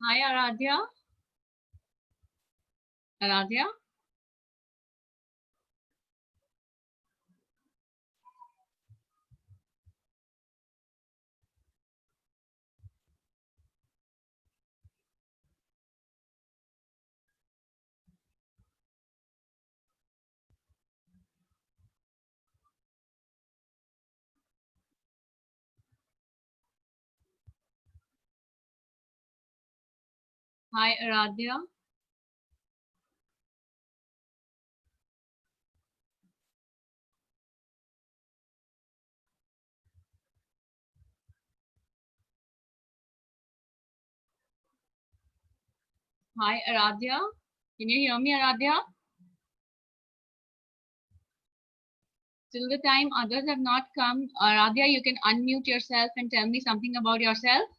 Hi, Aradhya. Aradhya? Hi, Aradhya. Hi, Aradhya. Can you hear me, Aradhya? Till the time others have not come, Aradhya, you can unmute yourself and tell me something about yourself.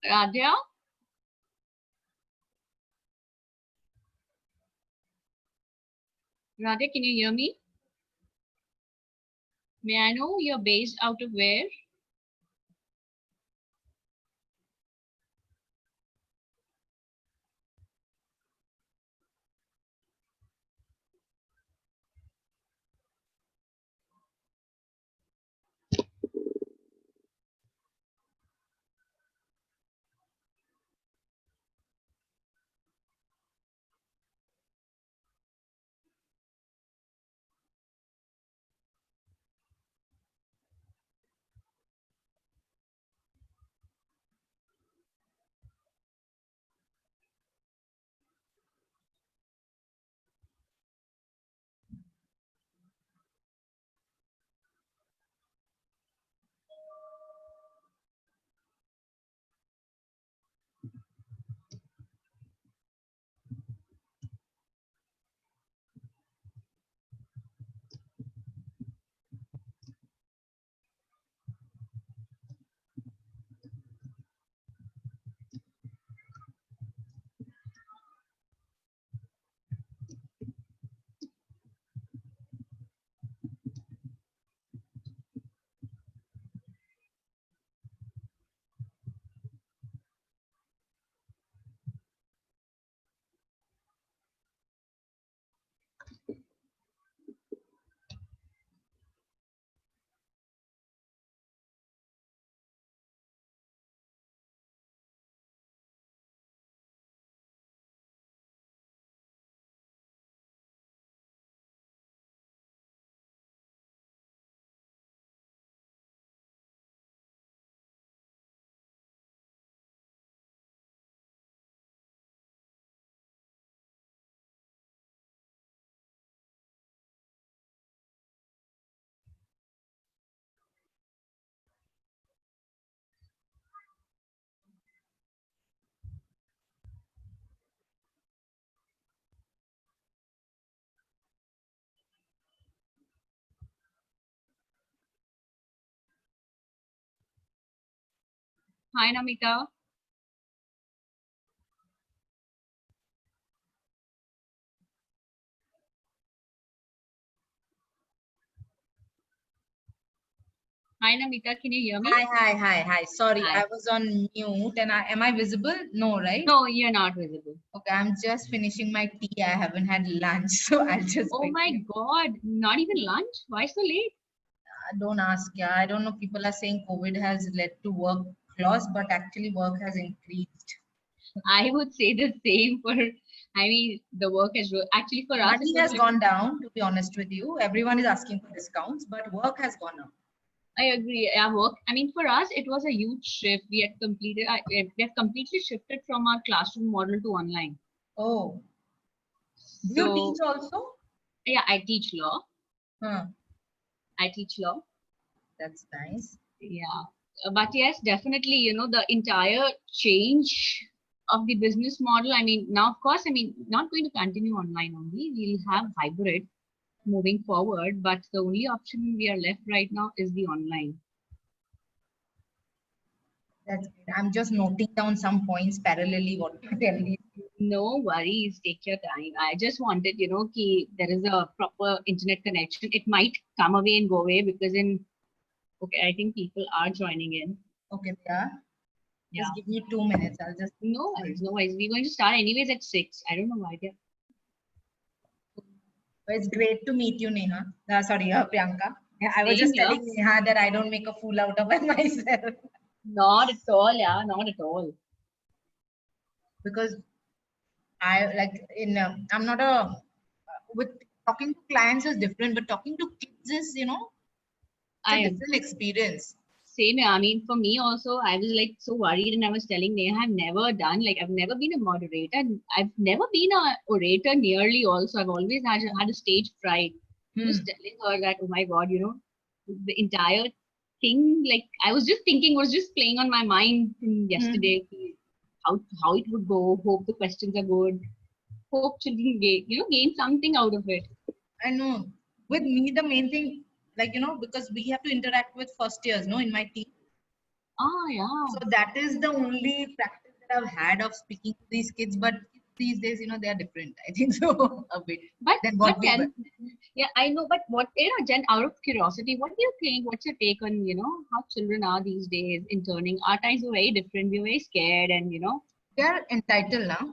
Aradhya? Aradhya, can you hear me? May I know you're based out of where? Hi, Namita. Hi, Namita. Can you hear me? Hi. Sorry, Hi. I was on mute and am I visible? No, right? No, you're not visible. Okay, I'm just finishing my tea. I haven't had lunch, so I'll just Oh my quickly. God. Not even lunch? Why so late? Don't ask. Yeah, I don't know. People are saying COVID has led to work loss, but actually work has increased. I would say the same for, I mean, the work has, actually for us, it Money was has like, gone down, to be honest with you. Everyone is asking for discounts, but work has gone up. I agree. Our work, I mean, for us, it was a huge shift. We have completely shifted from our classroom model to online. Oh, do you teach So, also? yeah, I teach law. Huh, I teach law. that's nice. Yeah. But yes, definitely, the entire change of the business model. I mean, now, of course, I mean, not going to continue online only. We'll have hybrid moving forward, but the only option we are left right now is the online. That's great. I'm just noting down some points parallelly what you're telling me. No worries, take your time. I just wanted, ki there is a proper internet connection. It might come away and go away because okay, I think people are joining in. Okay, yeah. Yeah. Just give me 2 minutes. I'll just. No worries, no worries. We're going to start anyways at 6. I don't know why they're. It's great to meet you, Neha. Sorry, Priyanka. Yeah, I was Same just here. telling Neha that I don't make a fool out of myself. Not at all, yeah, not at all. Because I like I'm not a with talking to clients is different, but talking to kids is it's a I different experience. Same here. I mean, for me also, I was like so worried, and I was telling Neha, I've never done like I've never been a moderator. And I've never been a orator nearly. Also, I've always had a stage fright. Just telling her that, oh my God, the entire thing. Like I was just thinking, was just playing on my mind from yesterday. How it would go. Hope the questions are good. Hope children gain something out of it. I know. With me, the main thing, because we have to interact with first years, no, in my team. Ah, yeah. So that is the only practice that I've had of speaking to these kids. But these days, they are different. I think so a bit But than what we were. yeah, I know. But what Jen, out of curiosity, what do you think? What's your take on how children are these days in turning? Our times were very different. We were very scared, and They are entitled now.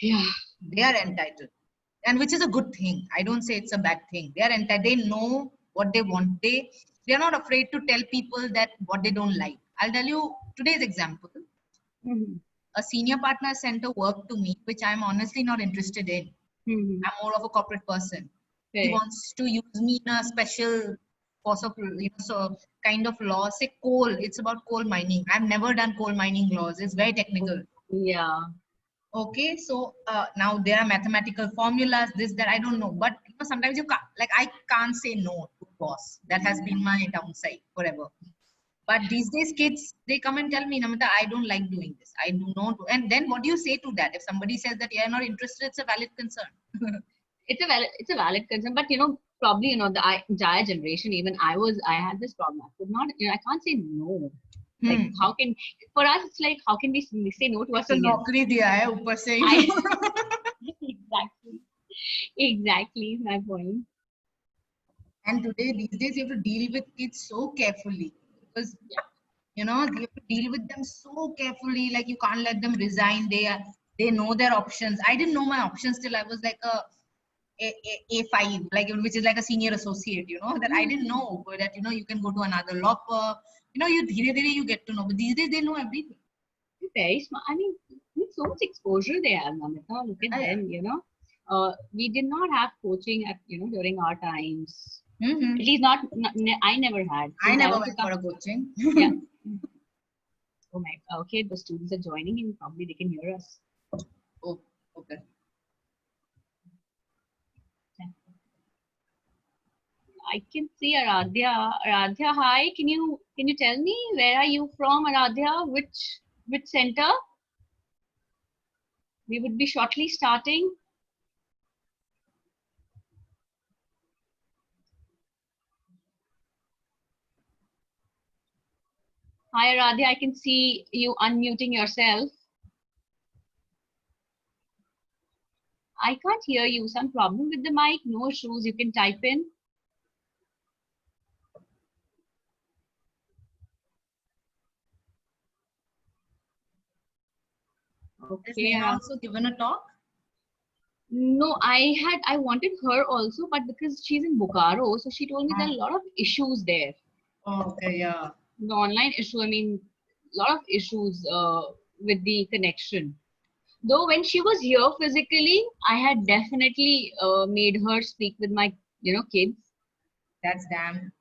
yeah, They are entitled, and which is a good thing. I don't say it's a bad thing. They are entitled. They know what they want. They are not afraid to tell people that what they don't like. I'll tell you today's example. mm-hmm. A senior partner sent a work to me, which I'm honestly not interested in. Mm-hmm. I'm more of a corporate person. He Correct. wants to use me in a special course of so kind of law. Say coal. It's about coal mining. I've never done coal mining laws. It's very technical. Yeah. Okay, so now there are mathematical formulas, this, that, I don't know. But sometimes you can't, like I can't say no to boss. That has been my downside forever. But these days, kids, they come and tell me, Namita, I don't like doing this. I do not. And then what do you say to that? If somebody says that you're not interested, it's a valid concern. It's a valid concern, but probably the entire generation. Even I had this problem. I could not, I can't say no. Like how can for us it's like how can we say no to our तो seniors? नौकरी दिया है ऊपर से exactly my point. And today, these days, you have to deal with kids so carefully because you have to deal with them so carefully. Like you can't let them resign. They know their options. I didn't know my options till I was like A5, like which is like a senior associate. That I didn't know that you can go to another law firm. You get to know. But these days, they know everything. Very smart. I mean, with so much exposure they have, Namita. Look at them. We did not have coaching at during our times. At least not I never had. I never went for a coaching. Yeah. Oh my. Okay, the students are joining in. Probably they can hear us. Oh, okay. I can see Aradhya. Aradhya, hi. Can you tell me where are you from, Aradhya? Which center? We would be shortly starting. Hi, Aradhya. I can see you unmuting yourself. I can't hear you. Some problem with the mic? No issues. You can type in. Okay. Has Neha also given a talk? No, I wanted her also, but because she's in Bokaro, so she told me there are a lot of issues there. Oh, okay, yeah. The online issue, I mean, a lot of issues with the connection. Though when she was here physically, I had definitely made her speak with my, kids. That's damn.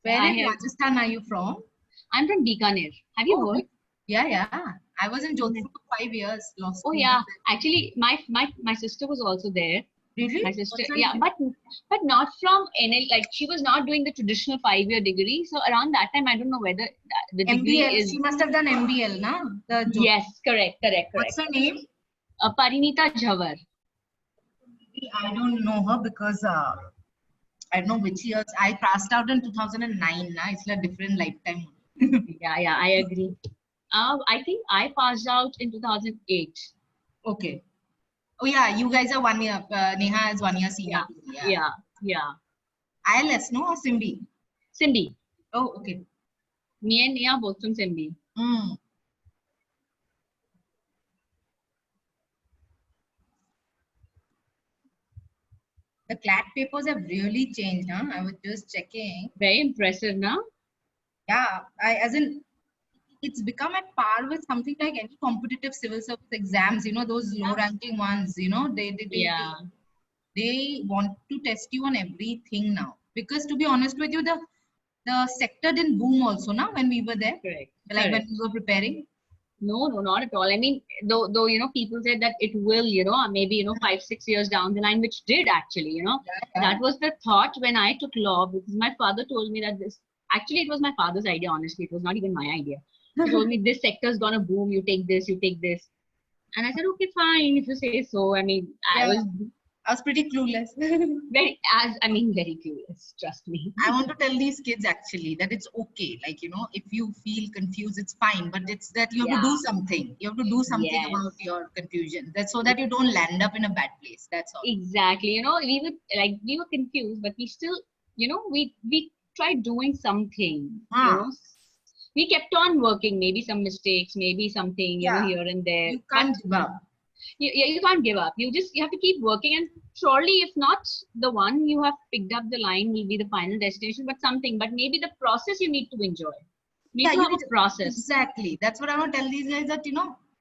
Where in Rajasthan are you from? I'm from Bikaner. Have you heard? Yeah. I was in Jodhpur for 5 years. Oh yeah, actually, my sister was also there. Really? My sister, yeah, but not from NL. Like she was not doing the traditional 5-year degree. So around that time, I don't know whether the degree MBL. is. She must have done MBL, na? Yes, correct. What's her name? Parinita Jhawar. I don't know her because I don't know which years. I passed out in 2009. Na? It's a different lifetime. Yeah, I agree. I think I passed out in 2008. Okay. Oh yeah, you guys are 1 year. Neha is 1 year senior. Yeah, To me, yeah. yeah, yeah. ILS, no, or Simbi? Cindy. Oh, okay. Me and Nia both from Cindy. Mm. The CLAT papers have really changed, huh? I was just checking. Very impressive, no? Yeah, as in, it's become at par with something like any competitive civil service exams, those low ranking ones, Yeah, they want to test you on everything now. Because to be honest with you, the sector didn't boom also now when we were there, correct, like when correct. we were preparing. No, no, not at all. I mean, though, people said that it will, maybe, 5, 6 years down the line, which did actually, Yeah, yeah. that was the thought when I took law because my father told me that actually, it was my father's idea, honestly. It was not even my idea. He told me this sector is gonna boom. You take this, you take this. And I said, okay, fine, if you say so. I mean, I Yeah, was I was pretty clueless. very curious, trust me. I want to tell these kids actually that it's okay. Like, if you feel confused, it's fine. But it's that you have to Yeah, do something. You have to do something about yes. your confusion. That's so that you don't land up in a bad place. That's all. Exactly. We were confused, but we still, we tried doing something, Huh. We kept on working, maybe some mistakes, maybe something, Yeah. here and there. You But can't give up. you can't give up. You have to keep working, and surely, if not the one you have picked up the line will be the final destination, but something. But maybe the process you need to enjoy. You Yeah, need to you have need a to, process. exactly. That's what I want to tell these guys that,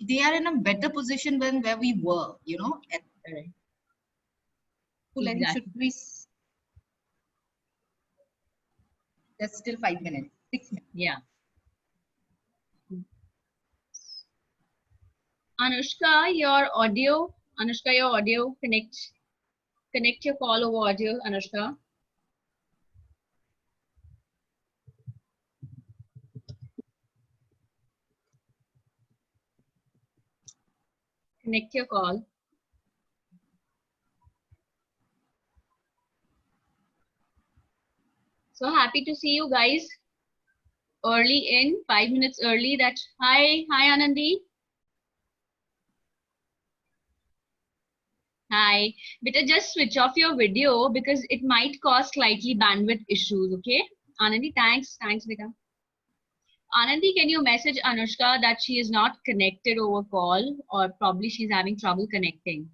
they are in a better position than where we were, at Correct. school. I think should Exactly. we, that's still 5 minutes, 6 minutes. Yeah. Anushka, your audio, connect your call over audio, Anushka. Connect your call. So happy to see you guys early in, 5 minutes early. Hi Anandi. Hi. Better just switch off your video because it might cause slightly bandwidth issues, okay? Anandi, thanks, Vika. Anandi, can you message Anushka that she is not connected over call or probably she's having trouble connecting?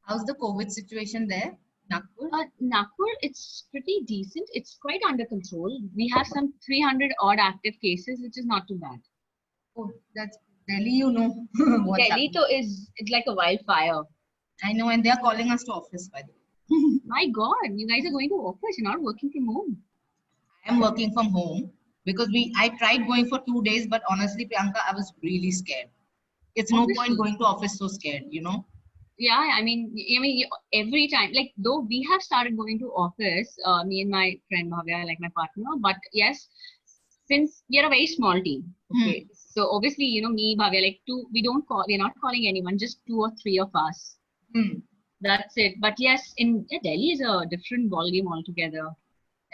How's the COVID situation there, Nagpur? Nagpur, it's pretty decent. It's quite under control. We have some 300 odd active cases, which is not too bad. Oh, that's Delhi, what's Delhi happening. though is it's like a wildfire. I know, and they are calling us to office, by the way. My God, you guys are going to office. You're not working from home. I am working from home because I tried going for 2 days, but honestly, Priyanka, I was really scared. It's no point Obviously, going to office so scared. yeah. Every time, like though we have started going to office, me and my friend Bhavya, like my partner. But yes, since we are a very small team, Hmm. okay. So obviously, me, Bhavya, like we don't call. We're not calling anyone. Just 2 or 3 of us. Hmm. That's it. But yes, Delhi is a different ballgame altogether.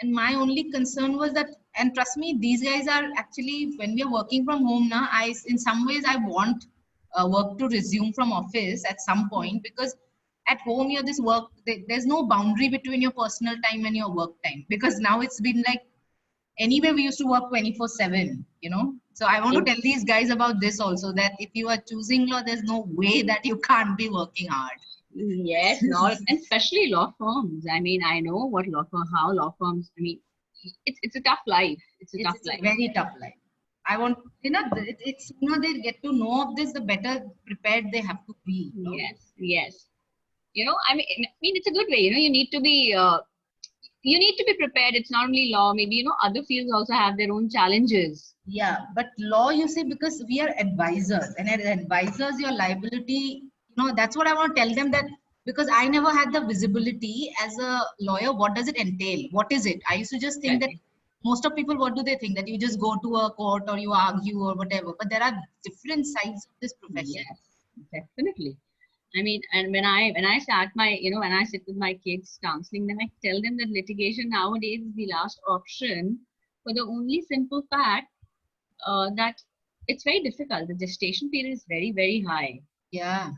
And my only concern was that, and trust me, these guys are actually, when we are working from home now, in some ways, I want work to resume from office at some point because at home, you have this work, there's no boundary between your personal time and your work time because now it's been like, anyway, we used to work 24/7. So I want to tell these guys about this also that if you are choosing law, there's no way that you can't be working hard. Yes, not and especially law firms. I mean, I know how law firms. I mean, it's a tough life. It's a tough It's a life. very tough life. I want, it's they get to know of this, the better prepared they have to be. Yes, yes. I mean, it's a good way. You need to be prepared. It's not only law. Maybe other fields also have their own challenges. Yeah, but law, you see, because we are advisors, and as advisors, your liability, that's what I want to tell them that because I never had the visibility as a lawyer. What does it entail? What is it? I used to just think that Correct. most of people, what do they think? That you just go to a court or you argue or whatever. But there are different sides of this profession. Yes, definitely. I mean, and when I start my, when I sit with my kids counseling them, I tell them that litigation nowadays is the last option for the only simple fact that it's very difficult. The gestation period is very, very high. Yeah.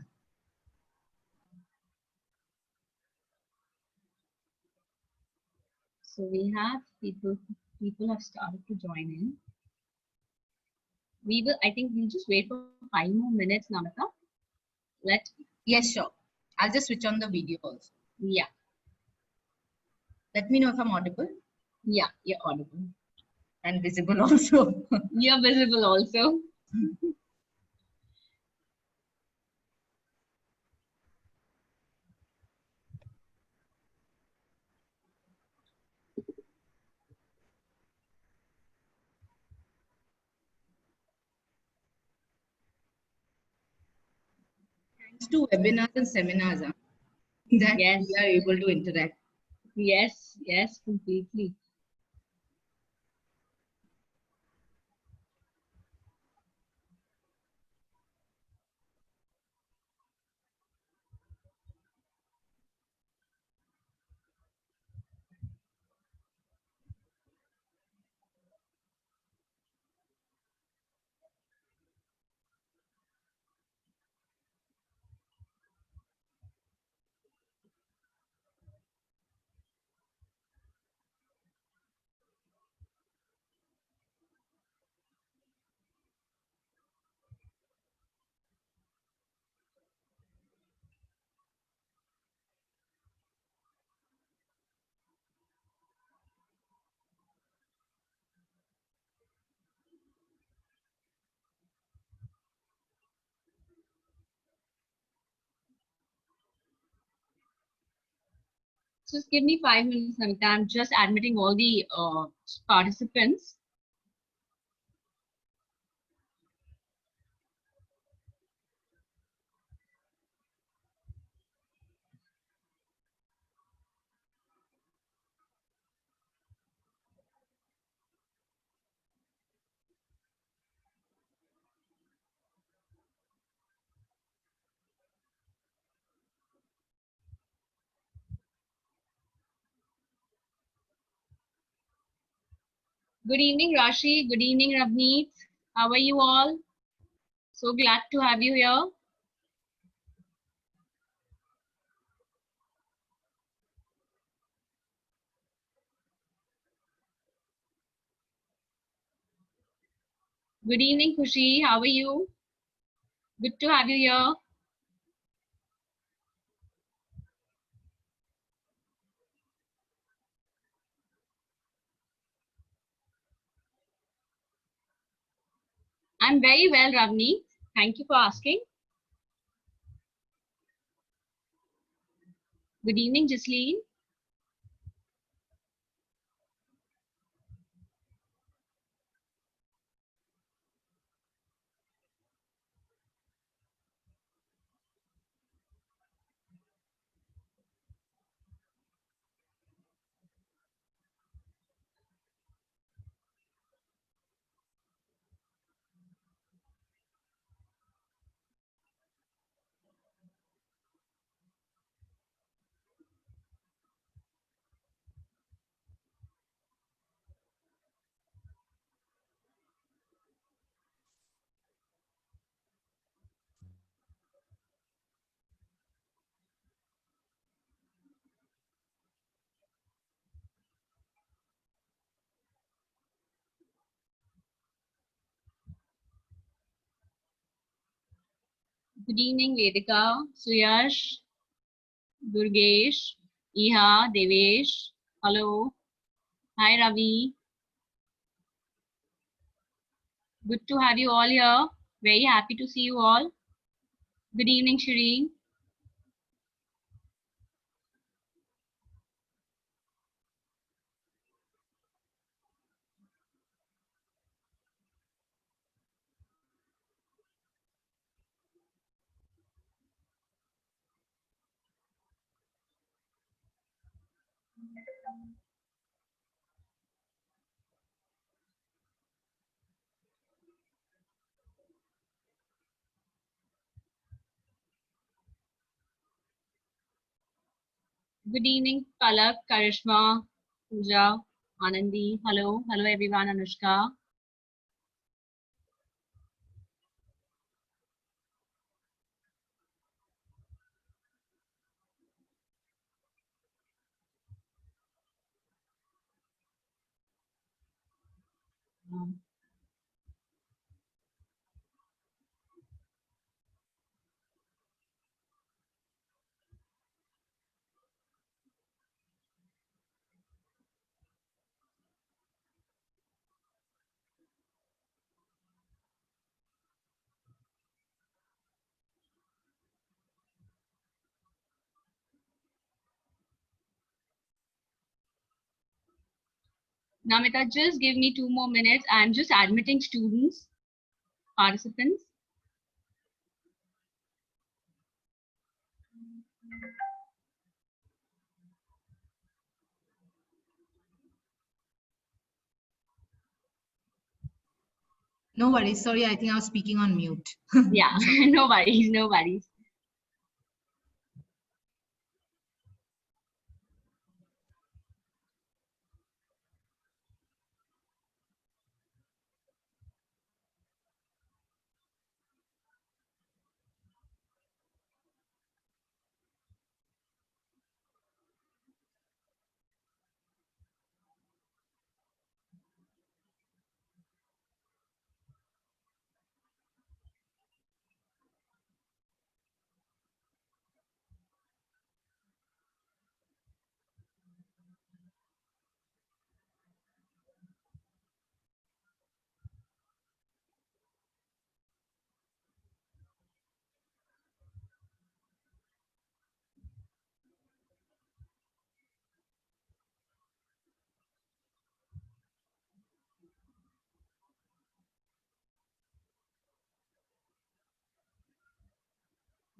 So we have people have started to join in. I think we'll just wait for 5 more minutes, Namita. Let, Yes, sure. I'll just switch on the video also. yeah, Let me know if I'm audible yeah, you're audible. and visible also. You're visible also. Thanks to webinars and seminars that Yes, we are able to interact. yes, yes, completely. Just give me 5 minutes, Namita. I'm just admitting all the participants. Good evening, Rashi. Good evening, Ravneet. How are you all? So glad to have you here. Good evening, Khushi. How are you? Good to have you here. I'm very well, Ravneet. Thank you for asking. Good evening, Jasleen. Good evening, Vedika, Suyash, Durgesh, Iha, Devesh. Hello. Hi, Ravi. Good to have you all here. Very happy to see you all. Good evening, Shireen. Good evening, Palak, Karishma, Pooja, Anandi. Hello. Hello, everyone. Anushka. Um, Namita, just give me 2 more minutes. I'm just admitting students, participants. No worries. Sorry, I think I was speaking on mute. Yeah, no worries, no worries.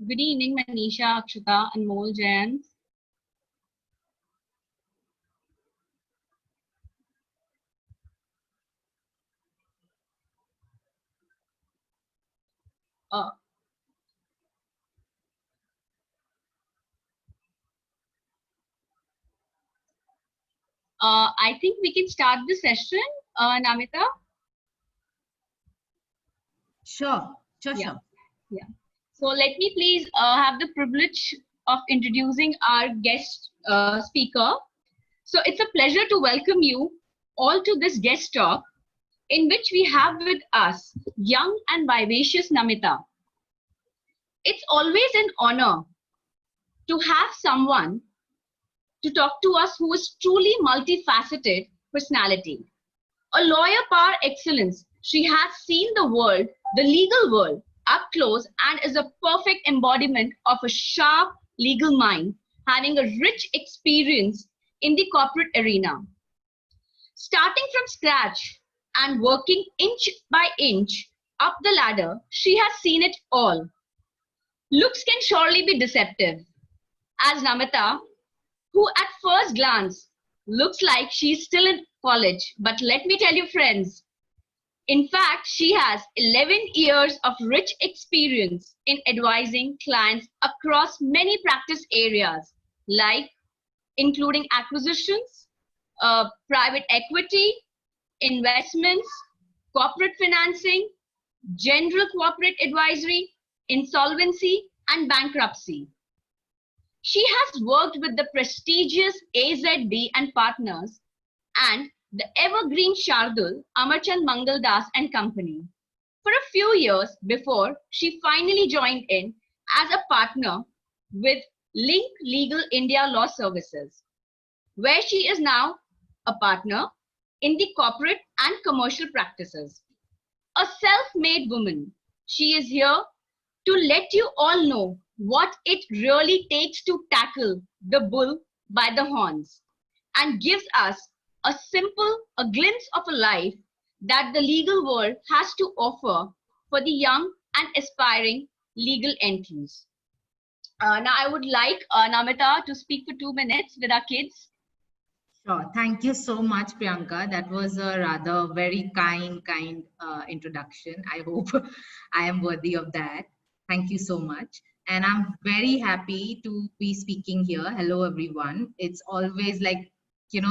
Good evening, Manisha, Akshita, Anmol, Jayant. Uh, I think we can start the session, Namita. Sure, sure, Yeah, sure. yeah. So let me please have the privilege of introducing our guest speaker. So it's a pleasure to welcome you all to this guest talk in which we have with us young and vivacious Namita. It's always an honor to have someone to talk to us who is truly multifaceted personality. A lawyer par excellence, she has seen the world, the legal world, up close and is a perfect embodiment of a sharp legal mind, having a rich experience in the corporate arena. Starting from scratch and working inch by inch up the ladder, she has seen it all. Looks can surely be deceptive, as Namita, who at first glance looks like she's still in college, but let me tell you, friends, in fact, she has 11 years of rich experience in advising clients across many practice areas, like including acquisitions, private equity, investments, corporate financing, general corporate advisory, insolvency, and bankruptcy. She has worked with the prestigious AZB and Partners and the evergreen Shardul, Amarchand Mangaldas and Company for a few years before she finally joined in as a partner with Link Legal India Law Services, where she is now a partner in the corporate and commercial practices. A self-made woman, she is here to let you all know what it really takes to tackle the bull by the horns and gives us a glimpse of a life that the legal world has to offer for the young and aspiring legal entities. Now, I would like Namita to speak for 2 minutes with our kids. Sure. Thank you so much, Priyanka. That was a rather very kind introduction. I hope I am worthy of that. Thank you so much. And I'm very happy to be speaking here. Hello, everyone. It's always like,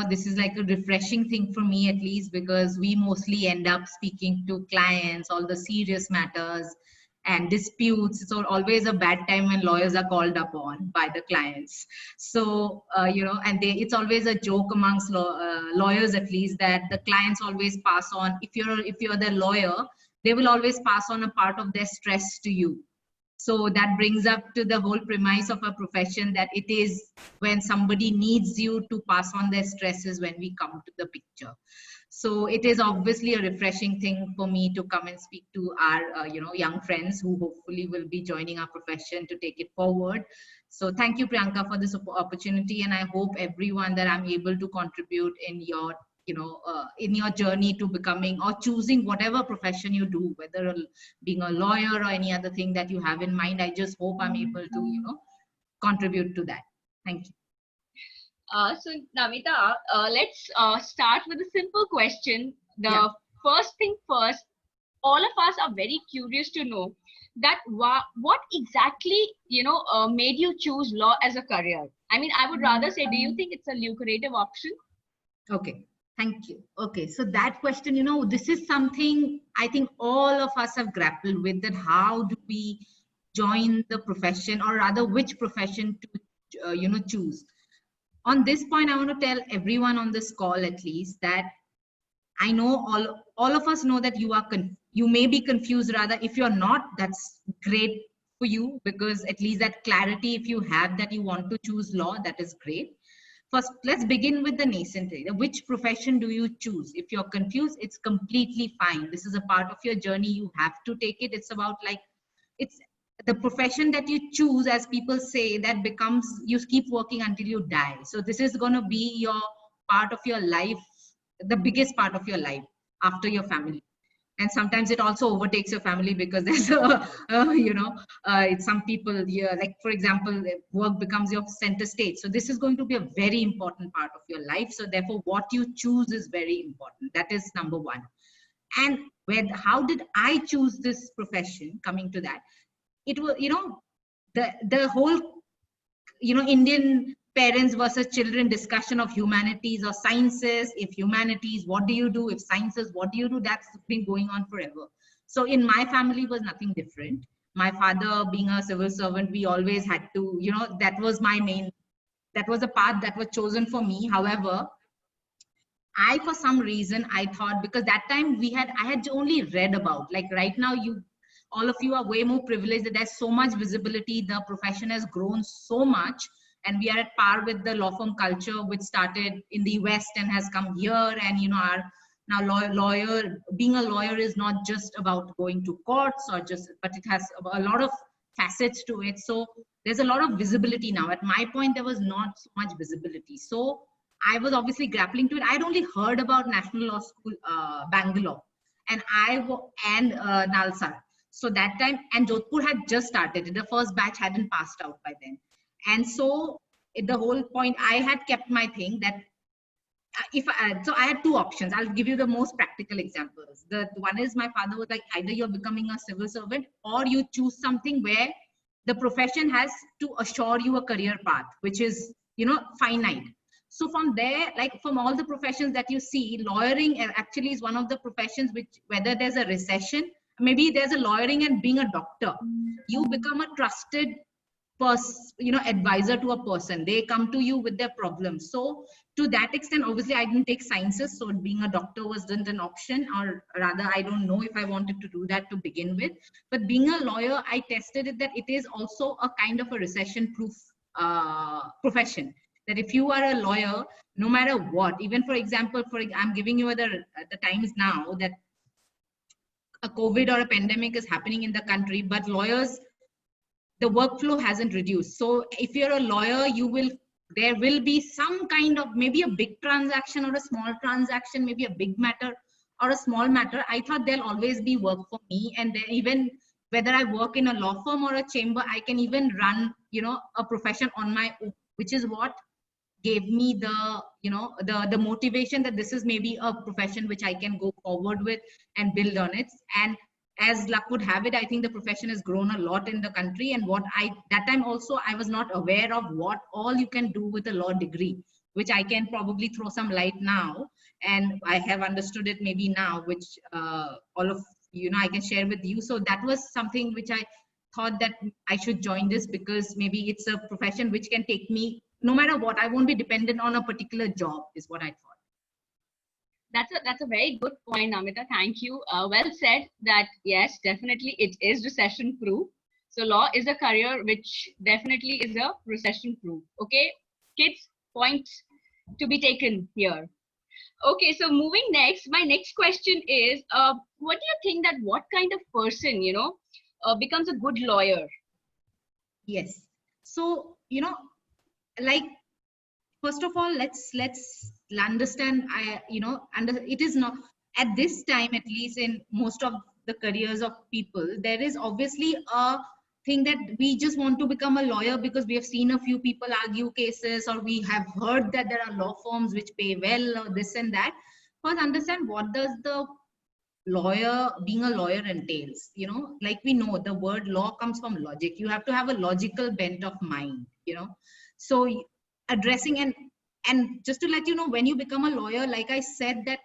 this is like a refreshing thing for me, at least, because we mostly end up speaking to clients, all the serious matters and disputes. It's always a bad time when lawyers are called upon by the clients. So, and it's always a joke amongst lawyers, at least, that the clients always pass on. If you're the lawyer, they will always pass on a part of their stress to you. So that brings up to the whole premise of a profession, that it is when somebody needs you to pass on their stresses when we come to the picture. So it is obviously a refreshing thing for me to come and speak to our young friends who hopefully will be joining our profession to take it forward. So thank you, Priyanka, for this opportunity, and I hope everyone that I'm able to contribute in your in your journey to becoming or choosing whatever profession you do, whether being a lawyer or any other thing that you have in mind. I just hope I'm able to contribute to that. Thank you. So Namita, let's start with a simple question. The Yeah. first thing first, all of us are very curious to know that what exactly made you choose law as a career. I mean, I would rather say, do you think it's a lucrative option? Okay. Thank you. Okay. So that question, this is something I think all of us have grappled with, that how do we join the profession, or rather which profession to, choose. On this point, I want to tell everyone on this call, at least, that I know all of us know that you may be confused. Rather, if you're not, that's great for you, because at least that clarity, if you have that you want to choose law, that is great. First, let's begin with the nascent area. Which profession do you choose? If you're confused, it's completely fine. This is a part of your journey. You have to take it. It's about it's the profession that you choose, as people say, that becomes, you keep working until you die. So this is going to be your part of your life, the biggest part of your life after your family. And sometimes it also overtakes your family, because there's some people here, like for example, work becomes your center stage. So this is going to be a very important part of your life. So therefore what you choose is very important. That is number one. And how did I choose this profession? Coming to that, it was, the whole Indian parents versus children discussion of humanities or sciences. If humanities, what do you do? If sciences, what do you do? That's been going on forever. So in my family was nothing different. My father being a civil servant, we always had to, that was that was a path that was chosen for me. However, for some reason, I thought, because that time I had only read about, like right now, all of you are way more privileged, that there's so much visibility. The profession has grown so much, and we are at par with the law firm culture, which started in the West and has come here. And, our now being a lawyer is not just about going to courts but it has a lot of facets to it. So there's a lot of visibility now. At my point, there was not so much visibility. So I was obviously grappling to it. I'd only heard about National Law School, Bangalore, and Nalsar. So that time, and Jodhpur had just started. The first batch hadn't passed out by then. And so the whole point, I had kept my thing that so I had two options. I'll give you the most practical examples. The one is, my father was like, either you're becoming a civil servant, or you choose something where the profession has to assure you a career path, which is, finite. So from there, like from all the professions that you see, lawyering actually is one of the professions which, whether there's a recession, maybe there's a lawyering and being a doctor, you become a trusted advisor to a person. They come to you with their problems. So to that extent, obviously I didn't take sciences, so being a doctor wasn't an option, or rather I don't know if I wanted to do that to begin with. But being a lawyer, I tested it, that it is also a kind of a recession proof profession. That if you are a lawyer, no matter what, even for example, I'm giving you the times now that a COVID or a pandemic is happening in the country, but lawyers, the workflow hasn't reduced. So if you're a lawyer, there will be some kind of, maybe a big transaction or a small transaction, maybe a big matter or a small matter. I thought there'll always be work for me. And then even whether I work in a law firm or a chamber, I can even run, a profession on my own, which is what gave me the motivation that this is maybe a profession which I can go forward with and build on it. And as luck would have it, I think the profession has grown a lot in the country. And that time also, I was not aware of what all you can do with a law degree, which I can probably throw some light now. And I have understood it maybe now, which all of I can share with you. So that was something which I thought that I should join this, because maybe it's a profession which can take me no matter what. I won't be dependent on a particular job, is what I thought. That's a very good point, Amita. Thank you. Well said. That yes, definitely it is recession proof. So law is a career which definitely is a recession proof. Okay, kids, points to be taken here. Okay, so moving next, my next question is, what do you think that what kind of person, becomes a good lawyer? Yes. So, like, first of all, let's understand, it is not, at this time, at least in most of the careers of people, there is obviously a thing that we just want to become a lawyer because we have seen a few people argue cases, or we have heard that there are law firms which pay well, or this and that. First, understand what does being a lawyer entails. Like, we know the word law comes from logic. You have to have a logical bent of mind. So addressing and just to let you know, when you become a lawyer, like I said, that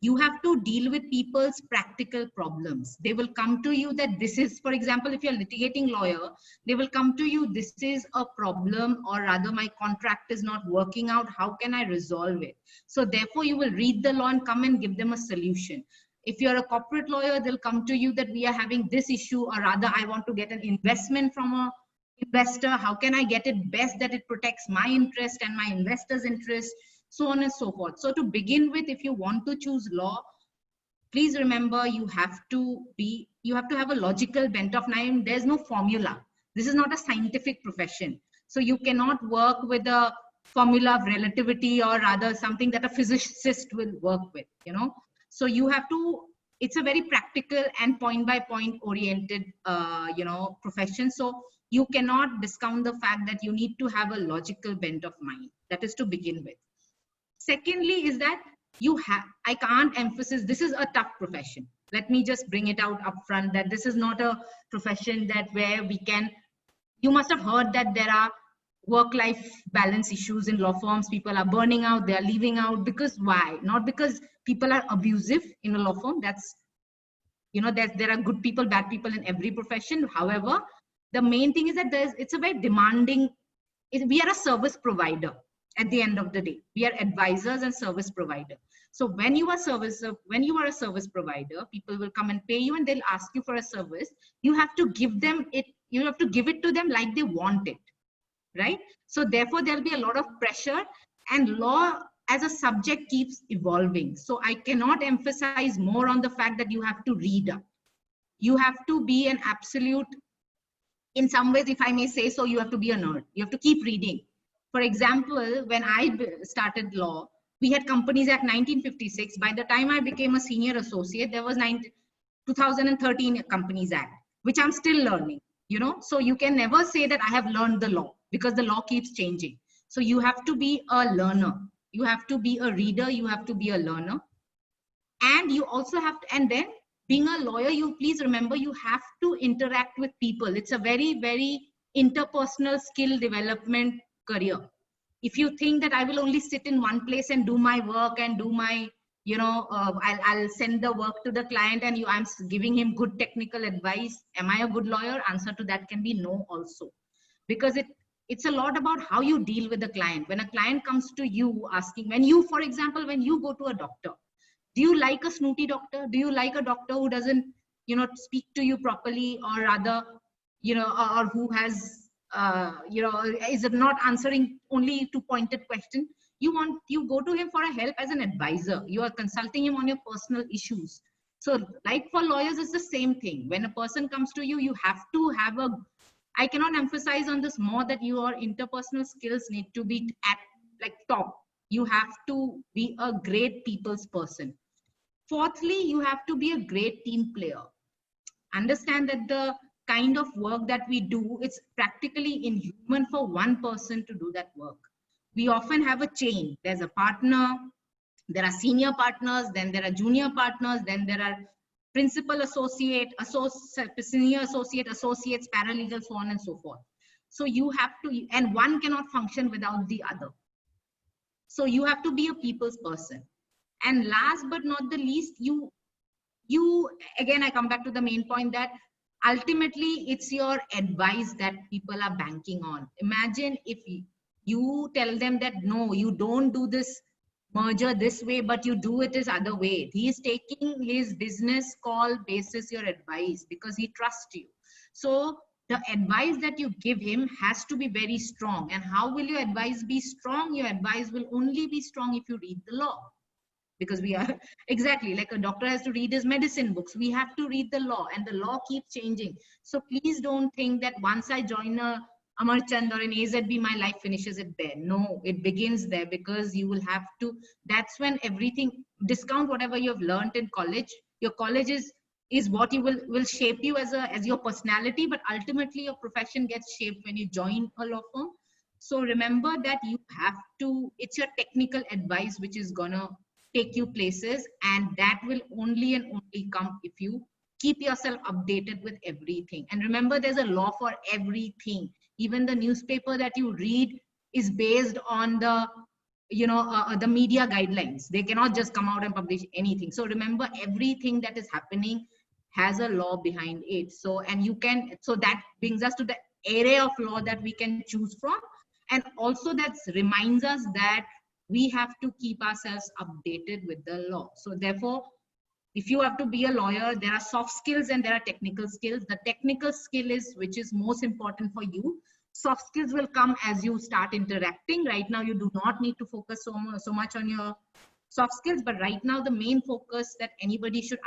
you have to deal with people's practical problems. They will come to you that this is, for example, if you're a litigating lawyer, they will come to you, this is a problem, or rather my contract is not working out. How can I resolve it? So therefore you will read the law and come and give them a solution. If you're a corporate lawyer, they'll come to you that we are having this issue, or rather I want to get an investment from a investor. How can I get it best that it protects my interest and my investor's interest? So on and so forth. So to begin with, if you want to choose law, please remember you have to have a logical bent of mind. There's no formula. This is not a scientific profession. So you cannot work with a formula of relativity, or rather something that a physicist will work with, So you have to, it's a very practical and point by point oriented, profession. So you cannot discount the fact that you need to have a logical bent of mind. That is to begin with. Secondly is that I can't emphasize, this is a tough profession. Let me just bring it out upfront that this is not a profession that where you must have heard that there are work-life balance issues in law firms. People are burning out, they are leaving out. Because why? Not because people are abusive in a law firm. That's, there are good people, bad people in every profession. However, the main thing is that it's a very demanding, we are a service provider. At the end of the day, we are advisors and service provider. So when you are a service provider, people will come and pay you and they'll ask you for a service. You have to give them it. You have to give it to them like they want it, right? So therefore, there'll be a lot of pressure, and law as a subject keeps evolving. So I cannot emphasize more on the fact that you have to read up. You have to be an absolute, in some ways, if I may say so, you have to be a nerd. You have to keep reading. For example, when I started law, we had Companies Act 1956. By the time I became a senior associate, there was 2013 Companies Act, which I'm still learning, So you can never say that I have learned the law, because the law keeps changing. So you have to be a learner. You have to be a reader. You have to be a learner. And you also have to, and then being a lawyer, you please remember, you have to interact with people. It's a very, very interpersonal skill development career. If you think that I will only sit in one place and do my work and do my, I'll send the work to the client and I'm giving him good technical advice, am I a good lawyer? Answer to that can be no also. Because it's a lot about how you deal with the client. When a client comes to you asking, for example, when you go to a doctor, do you like a snooty doctor? Do you like a doctor who doesn't, speak to you properly, or rather, or who has, is not answering only to pointed question? You go to him for a help as an advisor. You are consulting him on your personal issues. So like for lawyers, it's the same thing. When a person comes to you, you have to have I cannot emphasize on this more, that your interpersonal skills need to be at top. You have to be a great people's person. Fourthly, you have to be a great team player. Understand that the kind of work that we do, it's practically inhuman for one person to do that work. We often have a chain. There's a partner, there are senior partners, then there are junior partners, then there are principal associate, senior associate, associates, paralegal, so on and so forth. So you have to, and one cannot function without the other. So you have to be a people's person. And last but not the least, you again, I come back to the main point that ultimately it's your advice that people are banking on. Imagine if you tell them that no, you don't do this merger this way, but you do it this other way. He is taking his business call basis your advice because he trusts you. So the advice that you give him has to be very strong. And how will your advice be strong? Your advice will only be strong if you read the law. Because we are exactly like a doctor has to read his medicine books. We have to read the law, and the law keeps changing. So please don't think that once I join a Amarchand or an AZB, my life finishes it there. No, it begins there, because you will have to, that's when everything, discount whatever you have learned in college. Your college is what you will shape you as your personality, but ultimately your profession gets shaped when you join a law firm. So remember that you have to, it's your technical advice which is gonna take you places, and that will only and only come if you keep yourself updated with everything. And remember, there's a law for everything. Even the newspaper that you read is based on the the media guidelines. They cannot just come out and publish anything. So remember, everything that is happening has a law behind it. So that brings us to the array of law that we can choose from, and also that reminds us that we have to keep ourselves updated with the law. So therefore, if you have to be a lawyer, there are soft skills and there are technical skills. The technical skill is which is most important for you. Soft skills will come as you start interacting. Right now, you do not need to focus so much on your soft skills, but right now the main focus that anybody should,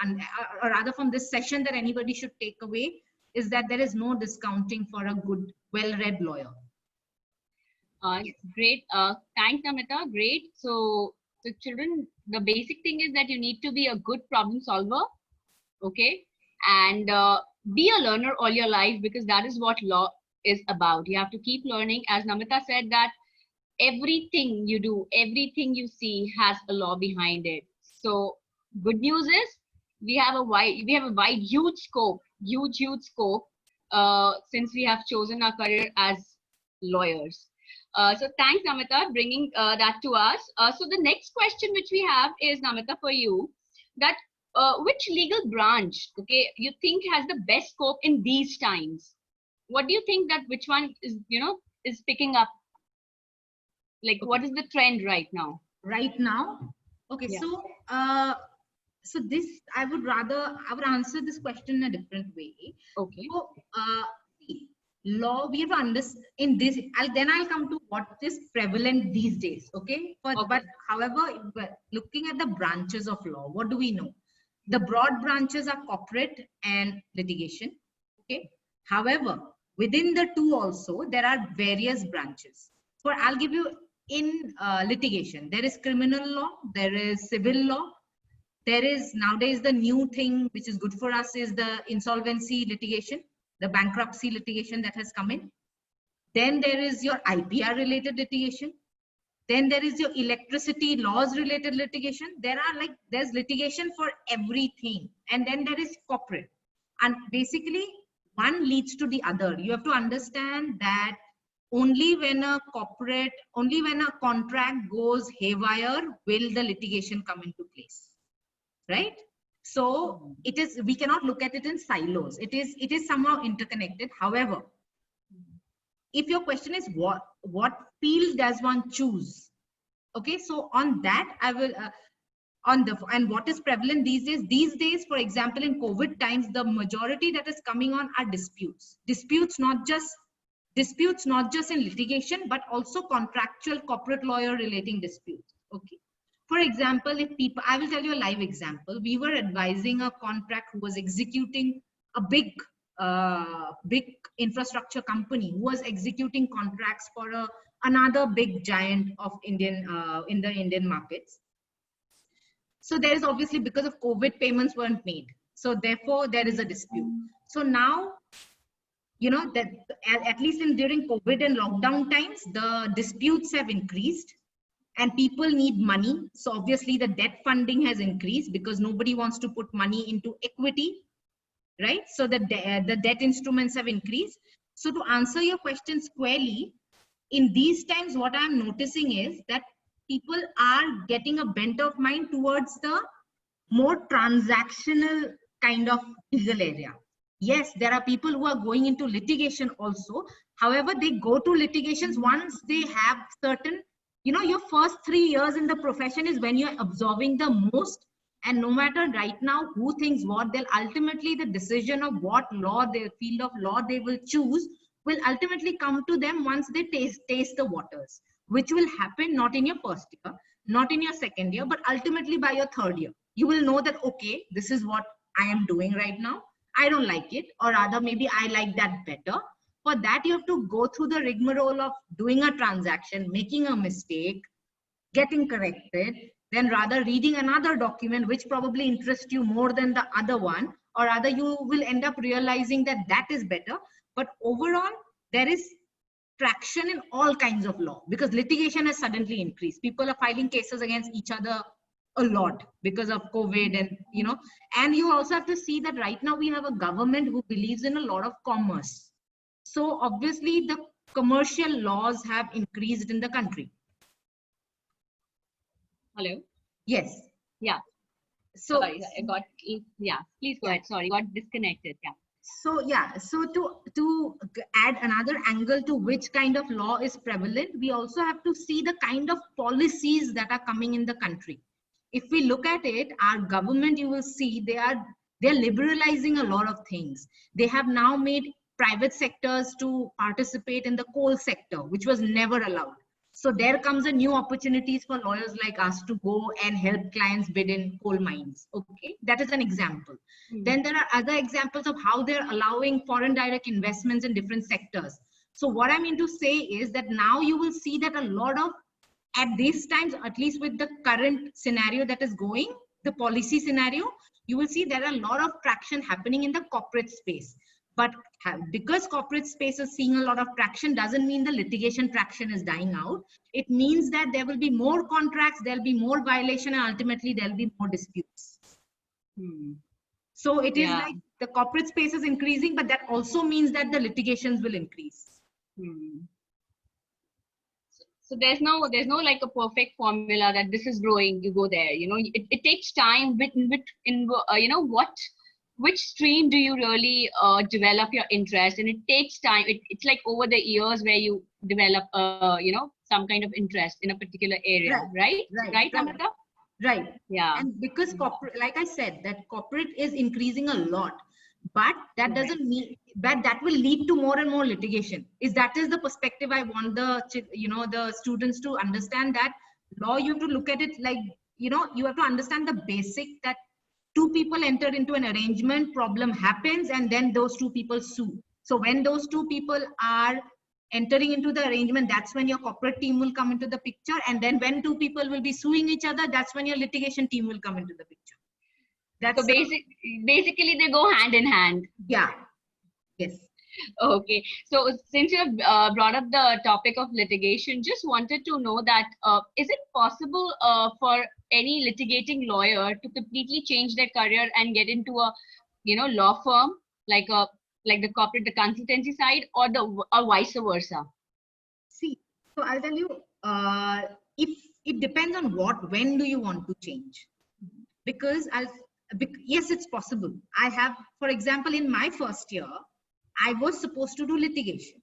or rather from this session that anybody should take away, is that there is no discounting for a good, well-read lawyer. Great. Thanks, Namita. Great. So children, the basic thing is that you need to be a good problem solver, okay, and be a learner all your life, because that is what law is about. You have to keep learning. As Namita said, that everything you do, everything you see has a law behind it. So good news is we have a wide, huge scope, huge scope, since we have chosen our career as lawyers. So thanks, Namita, bringing that to us. So the next question which we have is, Namita, for you, that which legal branch, okay, you think has the best scope in these times? What do you think that which one is, is picking up? Like, what is the trend right now? Right now? Okay, yeah. So this, I would answer this question in a different way. Okay. So, law, we have to understand in this, I'll come to what is prevalent these days, okay? But however, looking at the branches of law, what do we know? The broad branches are corporate and litigation, okay? However, within the two also, there are various branches. So I'll give you in litigation, there is criminal law, there is civil law, there is nowadays the new thing which is good for us is the insolvency litigation, the bankruptcy litigation that has come in. Then there is your IPR related litigation. Then there is your electricity laws related litigation. There's litigation for everything. And then there is corporate. And basically one leads to the other. You have to understand that only when a contract goes haywire will the litigation come into place, right? So we cannot look at it in silos. It is somehow interconnected. However, if your question is what field does one choose? Okay, so on that I will and what is prevalent these days? These days, for example, in COVID times, the majority that is coming on are disputes. Disputes not just in litigation, but also contractual corporate lawyer relating disputes. Okay. For example, I will tell you a live example. We were advising a contract who was executing a big infrastructure company who was executing contracts for another big giant of in the Indian markets. So there is obviously, because of COVID, payments weren't made. So therefore there is a dispute. So now, that at least during COVID and lockdown times, the disputes have increased. and people need money. So obviously the debt funding has increased because nobody wants to put money into equity, right? So the debt instruments have increased. So to answer your question squarely, in these times, what I'm noticing is that people are getting a bent of mind towards the more transactional kind of legal area. Yes, there are people who are going into litigation also. However, they go to litigations once they have certain, your first 3 years in the profession is when you're absorbing the most. And no matter right now who thinks what, they'll ultimately the decision of what law, their field of law they will choose will ultimately come to them once they taste the waters, which will happen not in your first year, not in your second year, but ultimately by your third year. You will know that, okay, this is what I am doing right now. I don't like it, or rather maybe I like that better. For that, you have to go through the rigmarole of doing a transaction, making a mistake, getting corrected, then rather reading another document which probably interests you more than the other one, or rather you will end up realizing that that is better. But overall, there is traction in all kinds of law because litigation has suddenly increased. People are filing cases against each other a lot because of COVID, and you also have to see that right now we have a government who believes in a lot of commerce. So obviously the commercial laws have increased in the country. Hello. Yes. Yeah. So sorry, I got, yeah, please go ahead. Sorry, got disconnected. Yeah. So yeah, so to add another angle to which kind of law is prevalent, we also have to see the kind of policies that are coming in the country. If we look at it, our government, you will see they're liberalizing a lot of things. They have now made private sectors to participate in the coal sector, which was never allowed. So there comes a new opportunities for lawyers like us to go and help clients bid in coal mines. Okay, that is an example. Then there are other examples of how they're allowing foreign direct investments in different sectors. So what I mean to say is that now you will see that a lot of, at these times, at least with the current scenario that is going, the policy scenario, you will see there are a lot of traction happening in the corporate space. But because corporate space is seeing a lot of traction doesn't mean the litigation traction is dying out. It means that there will be more contracts, there'll be more violation, and ultimately there'll be more disputes. So it is like the corporate space is increasing, but that also means that the litigations will increase. So there's no like a perfect formula that this is growing, you go there. It takes time. Which stream do you really develop your interest, and it takes time. It's like over the years where you develop some kind of interest in a particular area, right? Amrita? Right. Yeah. And because corporate, like I said, that corporate is increasing a lot, but that doesn't mean that will lead to more and more litigation. That is the perspective I want the students to understand, that law, you have to look at it like, you have to understand the basic that two people enter into an arrangement, problem happens, and then those two people sue. So when those two people are entering into the arrangement, that's when your corporate team will come into the picture. And then when two people will be suing each other, that's when your litigation team will come into the picture. That's so basically they go hand in hand. Yeah. Yes. Okay. So since you have brought up the topic of litigation, just wanted to know that is it possible for any litigating lawyer to completely change their career and get into a law firm like the corporate, the consultancy side, or vice versa? See, so I'll tell you, if it depends on when do you want to change? Because yes, it's possible. I have, for example, in my first year, I was supposed to do litigation.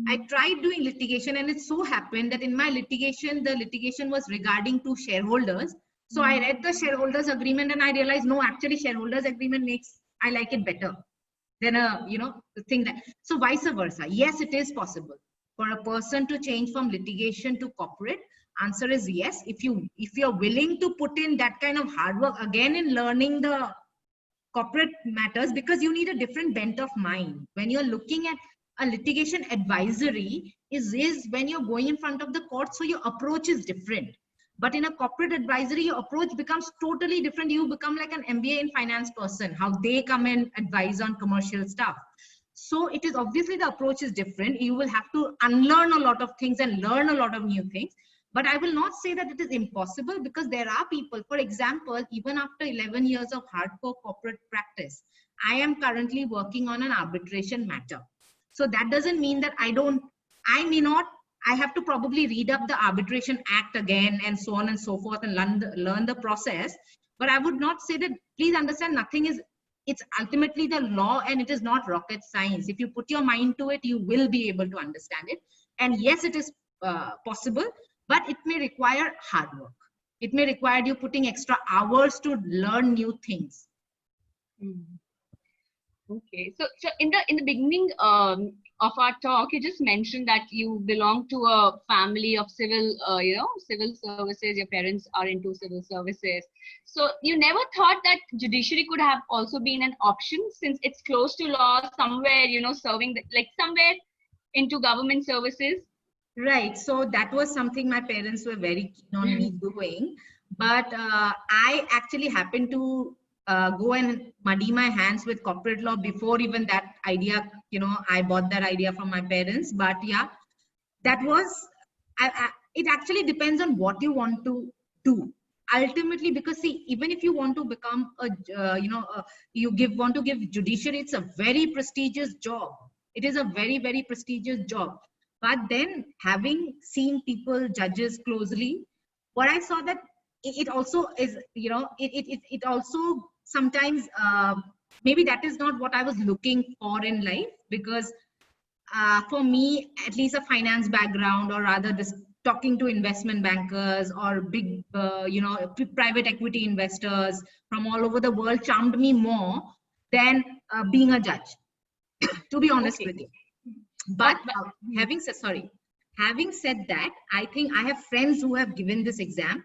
I tried doing litigation, and it so happened that in my litigation, the litigation was regarding to shareholders. So I read the shareholders agreement and I realized, no, actually shareholders agreement I like it better than the thing that, so vice versa. Yes, it is possible for a person to change from litigation to corporate. Answer is yes. If you're willing to put in that kind of hard work again in learning the corporate matters, because you need a different bent of mind. When you're looking at a litigation advisory is when you're going in front of the court, so your approach is different. But in a corporate advisory, your approach becomes totally different. You become like an MBA in finance person, how they come and advise on commercial stuff. So it is obviously the approach is different. You will have to unlearn a lot of things and learn a lot of new things. But I will not say that it is impossible, because there are people, for example, even after 11 years of hardcore corporate practice, I am currently working on an arbitration matter. So that doesn't mean that I may not, I have to probably read up the Arbitration Act again and so on and so forth and learn the process. But I would not say that, please understand, it's ultimately the law and it is not rocket science. If you put your mind to it, you will be able to understand it. And yes, it is possible, but it may require hard work. It may require you putting extra hours to learn new things. Okay, so in the beginning of our talk, you just mentioned that you belong to a family of civil services. Your parents are into civil services, so you never thought that judiciary could have also been an option, since it's close to law, somewhere, serving somewhere into government services. Right. So that was something my parents were very keen on me doing. But I actually happened to go and muddy my hands with corporate law before even that idea, I bought that idea from my parents. But yeah, that was, it actually depends on what you want to do. Ultimately, because see, even if you want to become want to give judiciary, it's a very prestigious job. It is a very, very prestigious job. But then, having seen people, judges closely, what I saw that it also is, it also sometimes, maybe that is not what I was looking for in life, because for me, at least a finance background, or rather this talking to investment bankers or big, private equity investors from all over the world charmed me more than being a judge, to be honest with you. But having said that, I think I have friends who have given this exam.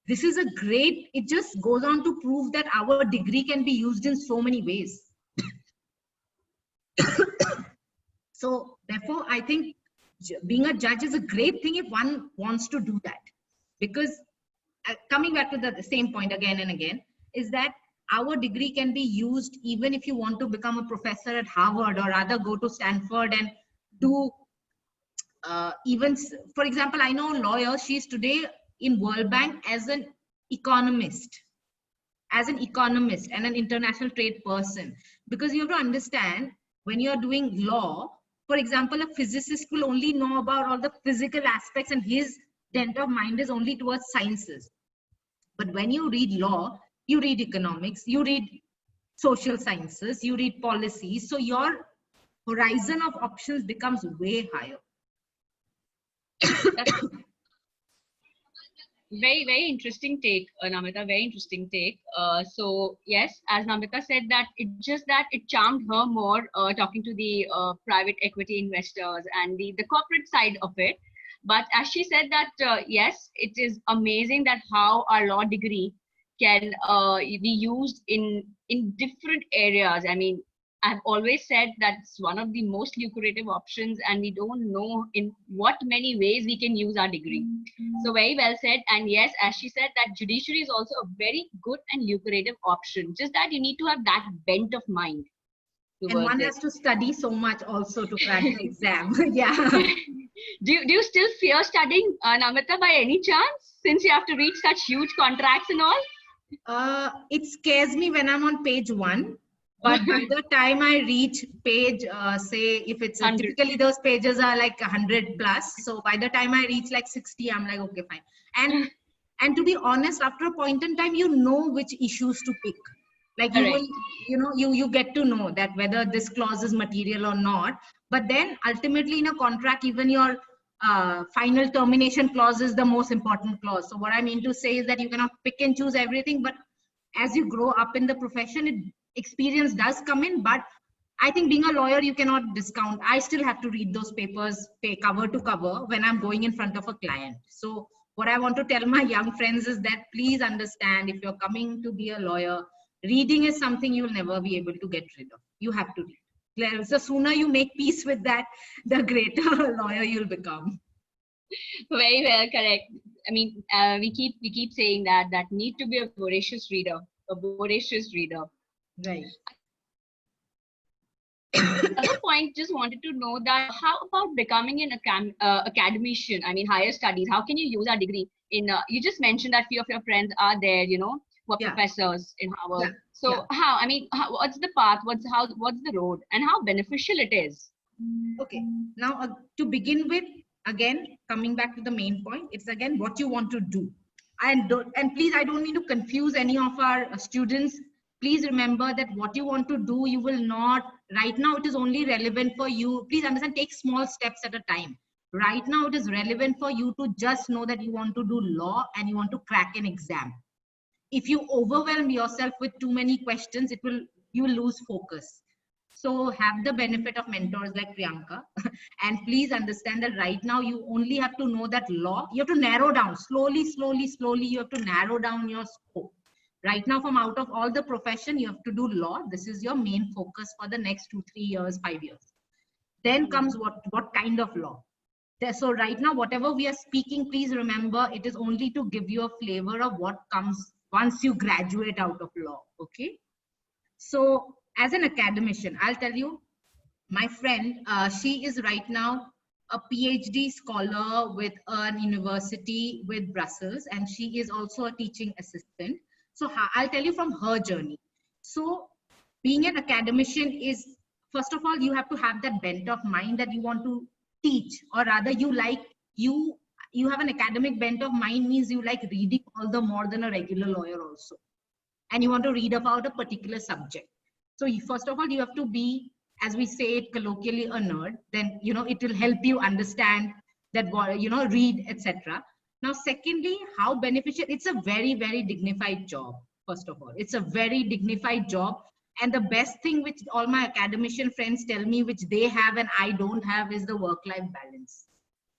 This is a great, it just goes on to prove that our degree can be used in so many ways. So therefore, I think being a judge is a great thing if one wants to do that. Because coming back to the same point again and again, is that our degree can be used even if you want to become a professor at Harvard, or rather go to Stanford and do even, for example, I know a lawyer, she's today in World Bank as an economist and an international trade person. Because you have to understand, when you're doing law, for example, a physicist will only know about all the physical aspects and his dent of mind is only towards sciences. But when you read law, you read economics, you read social sciences, you read policies, so your horizon of options becomes way higher. Very, very interesting take, Namita. Very interesting take. So yes, as Namita said, that it charmed her more talking to the private equity investors and the corporate side of it. But as she said that yes, it is amazing that how our law degree can be used in different areas. I mean, I've always said that it's one of the most lucrative options, and we don't know in what many ways we can use our degree. So very well said. And yes, as she said, that judiciary is also a very good and lucrative option. Just that you need to have that bent of mind. And one has to study so much also to crack the exam. Yeah. Do you still fear studying, Namita, by any chance, since you have to read such huge contracts and all? It scares me when I'm on page 1. But by the time I reach page, say, if it's typically those pages are like 100 plus. So by the time I reach like 60, I'm like, okay, fine. And to be honest, after a point in time, you know which issues to pick. Like you will, you get to know that whether this clause is material or not. But then ultimately in a contract, even your final termination clause is the most important clause. So what I mean to say is that you cannot pick and choose everything, but as you grow up in the profession, experience does come in. But I think being a lawyer, you cannot discount. I still have to read those papers cover to cover when I'm going in front of a client. So what I want to tell my young friends is that please understand, if you're coming to be a lawyer, reading is something you'll never be able to get rid of. You have to read. So sooner you make peace with that, the greater lawyer you'll become. Very well, correct. I mean, we keep saying that need to be a voracious reader, Right. Another point, just wanted to know that how about becoming an academician? I mean, higher studies. How can you use our degree in? You just mentioned that few of your friends are there, you know, who are Yeah, professors in yeah, Harvard. yeah. So how? I mean, what's the path? What's the road, and how beneficial it is? Okay. Now, to begin with, again, coming back to the main point, it's again what you want to do. And please, I don't mean to confuse any of our students. Please remember that what you want to do, you will not, right now, it is only relevant for you. Please understand, take small steps at a time. Right now, it is relevant for you to just know that you want to do law and you want to crack an exam. If you overwhelm yourself with too many questions, you will lose focus. So have the benefit of mentors like Priyanka. And please understand that right now you only have to know that law. You have to narrow down slowly, slowly, slowly. You have to narrow down your scope. Right now, from out of all the profession, you have to do law. This is your main focus for the next 2-3 years, 5 years. Then comes what kind of law. So right now, whatever we are speaking, please remember, it is only to give you a flavor of what comes once you graduate out of law. Okay. So as an academician, I'll tell you, my friend, she is right now a PhD scholar with a university with Brussels, and she is also a teaching assistant. So I'll tell you from her journey. So being an academician is, first of all, you have to have that bent of mind that you want to teach, or rather you have an academic bent of mind means you like reading all the more than a regular lawyer also, and you want to read about a particular subject. So first of all, you have to be, as we say it colloquially, a nerd. Then it will help you understand that, read, etc. Now secondly, how beneficial, it's a very, very dignified job. First of all, it's a very dignified job, and the best thing which all my academician friends tell me, which they have and I don't have, is the work life balance.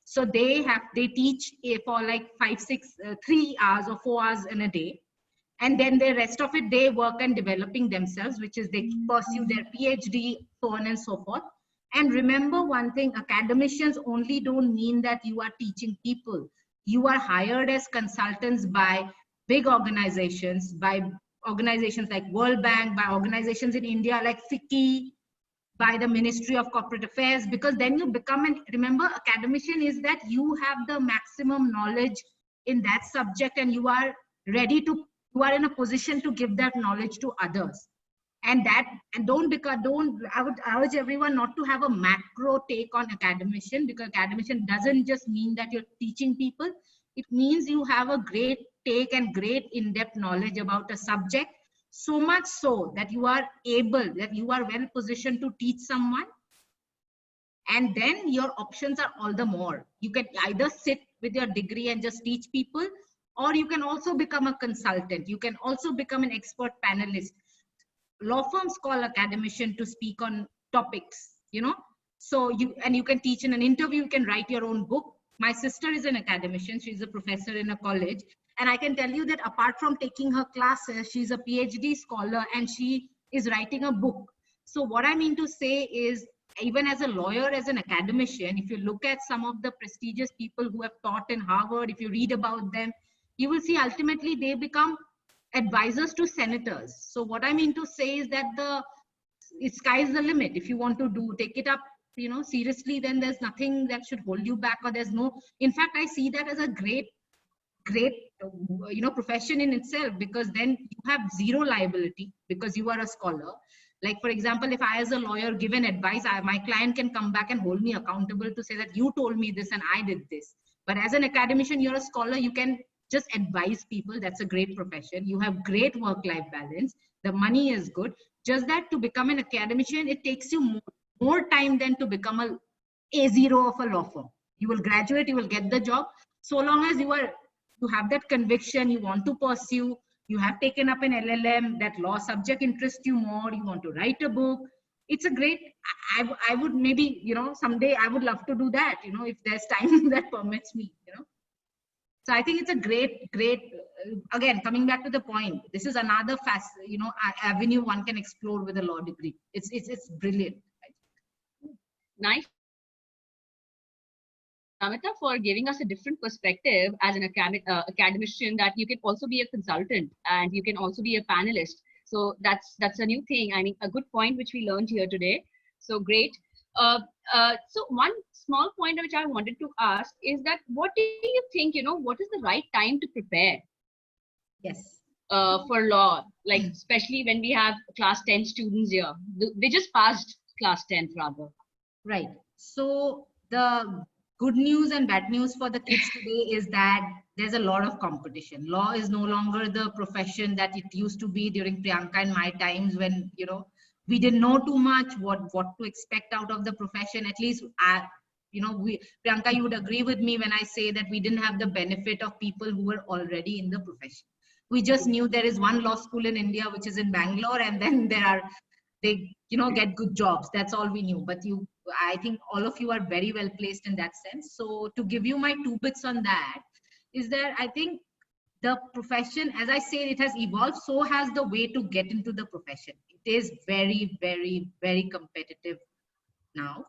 So they teach for like 3 hours or 4 hours in a day, and then the rest of it they work on developing themselves, which is they pursue their PhD, so on and so forth. And remember one thing, academicians only don't mean that you are teaching people. You are hired as consultants by big organizations, by organizations like World Bank, by organizations in India like FICCI, by the Ministry of Corporate Affairs, because then you become an, remember, academician is that you have the maximum knowledge in that subject, and you are ready to, you are in a position to give that knowledge to others. And don't, I would urge everyone not to have a macro take on academician, because academician doesn't just mean that you're teaching people. It means you have a great take and great in-depth knowledge about a subject, so much so that you are well positioned to teach someone. And then your options are all the more. You can either sit with your degree and just teach people, or you can also become a consultant. You can also become an expert panelist. Law firms call academician to speak on topics, so you can teach in an interview, you can write your own book. My sister is an academician, she's a professor in a college, and I can tell you that apart from taking her classes, she's a PhD scholar and she is writing a book. So what I mean to say is, even as a lawyer, as an academician, if you look at some of the prestigious people who have taught in Harvard, if you read about them, you will see ultimately they become advisors to senators. So what I mean to say is that the sky's the limit. If you want to take it up, seriously, then there's nothing that should hold you back, or there's no, in fact, I see that as a great profession in itself, because then you have zero liability because you are a scholar. Like, for example, if I as a lawyer give an advice, my client can come back and hold me accountable to say that you told me this and I did this. But as an academician, you're a scholar, you can just advise people. That's a great profession. You have great work-life balance. The money is good. Just that to become an academician, it takes you more time than to become a A0 of a law firm. You will graduate, you will get the job. So long as you have that conviction, you want to pursue, you have taken up an LLM, that law subject interests you more, you want to write a book. It's a great, I would maybe, someday I would love to do that, if there's time that permits me, So I think it's a great, again, coming back to the point, this is another avenue one can explore with a law degree. It's brilliant. Nice, Namita, for giving us a different perspective as an academician, that you can also be a consultant and you can also be a panelist. So that's a new thing. I mean, a good point which we learned here today. So great. So one small point which I wanted to ask is that what do you think, what is the right time to prepare Yes. for law? Like, especially when we have class 10 students here. They just passed class 10th rather. Right. So the good news and bad news for the kids today is that there's a lot of competition. Law is no longer the profession that it used to be during Priyanka and my times when, we didn't know too much what to expect out of the profession. At least Priyanka, you would agree with me when I say that we didn't have the benefit of people who were already in the profession. We just knew there is one law school in India, which is in Bangalore, and then they get good jobs. That's all we knew. But I think all of you are very well placed in that sense. So to give you my 2 bits on that is that I think the profession, as I say, it has evolved. So has the way to get into the profession. It is very, very, very competitive now,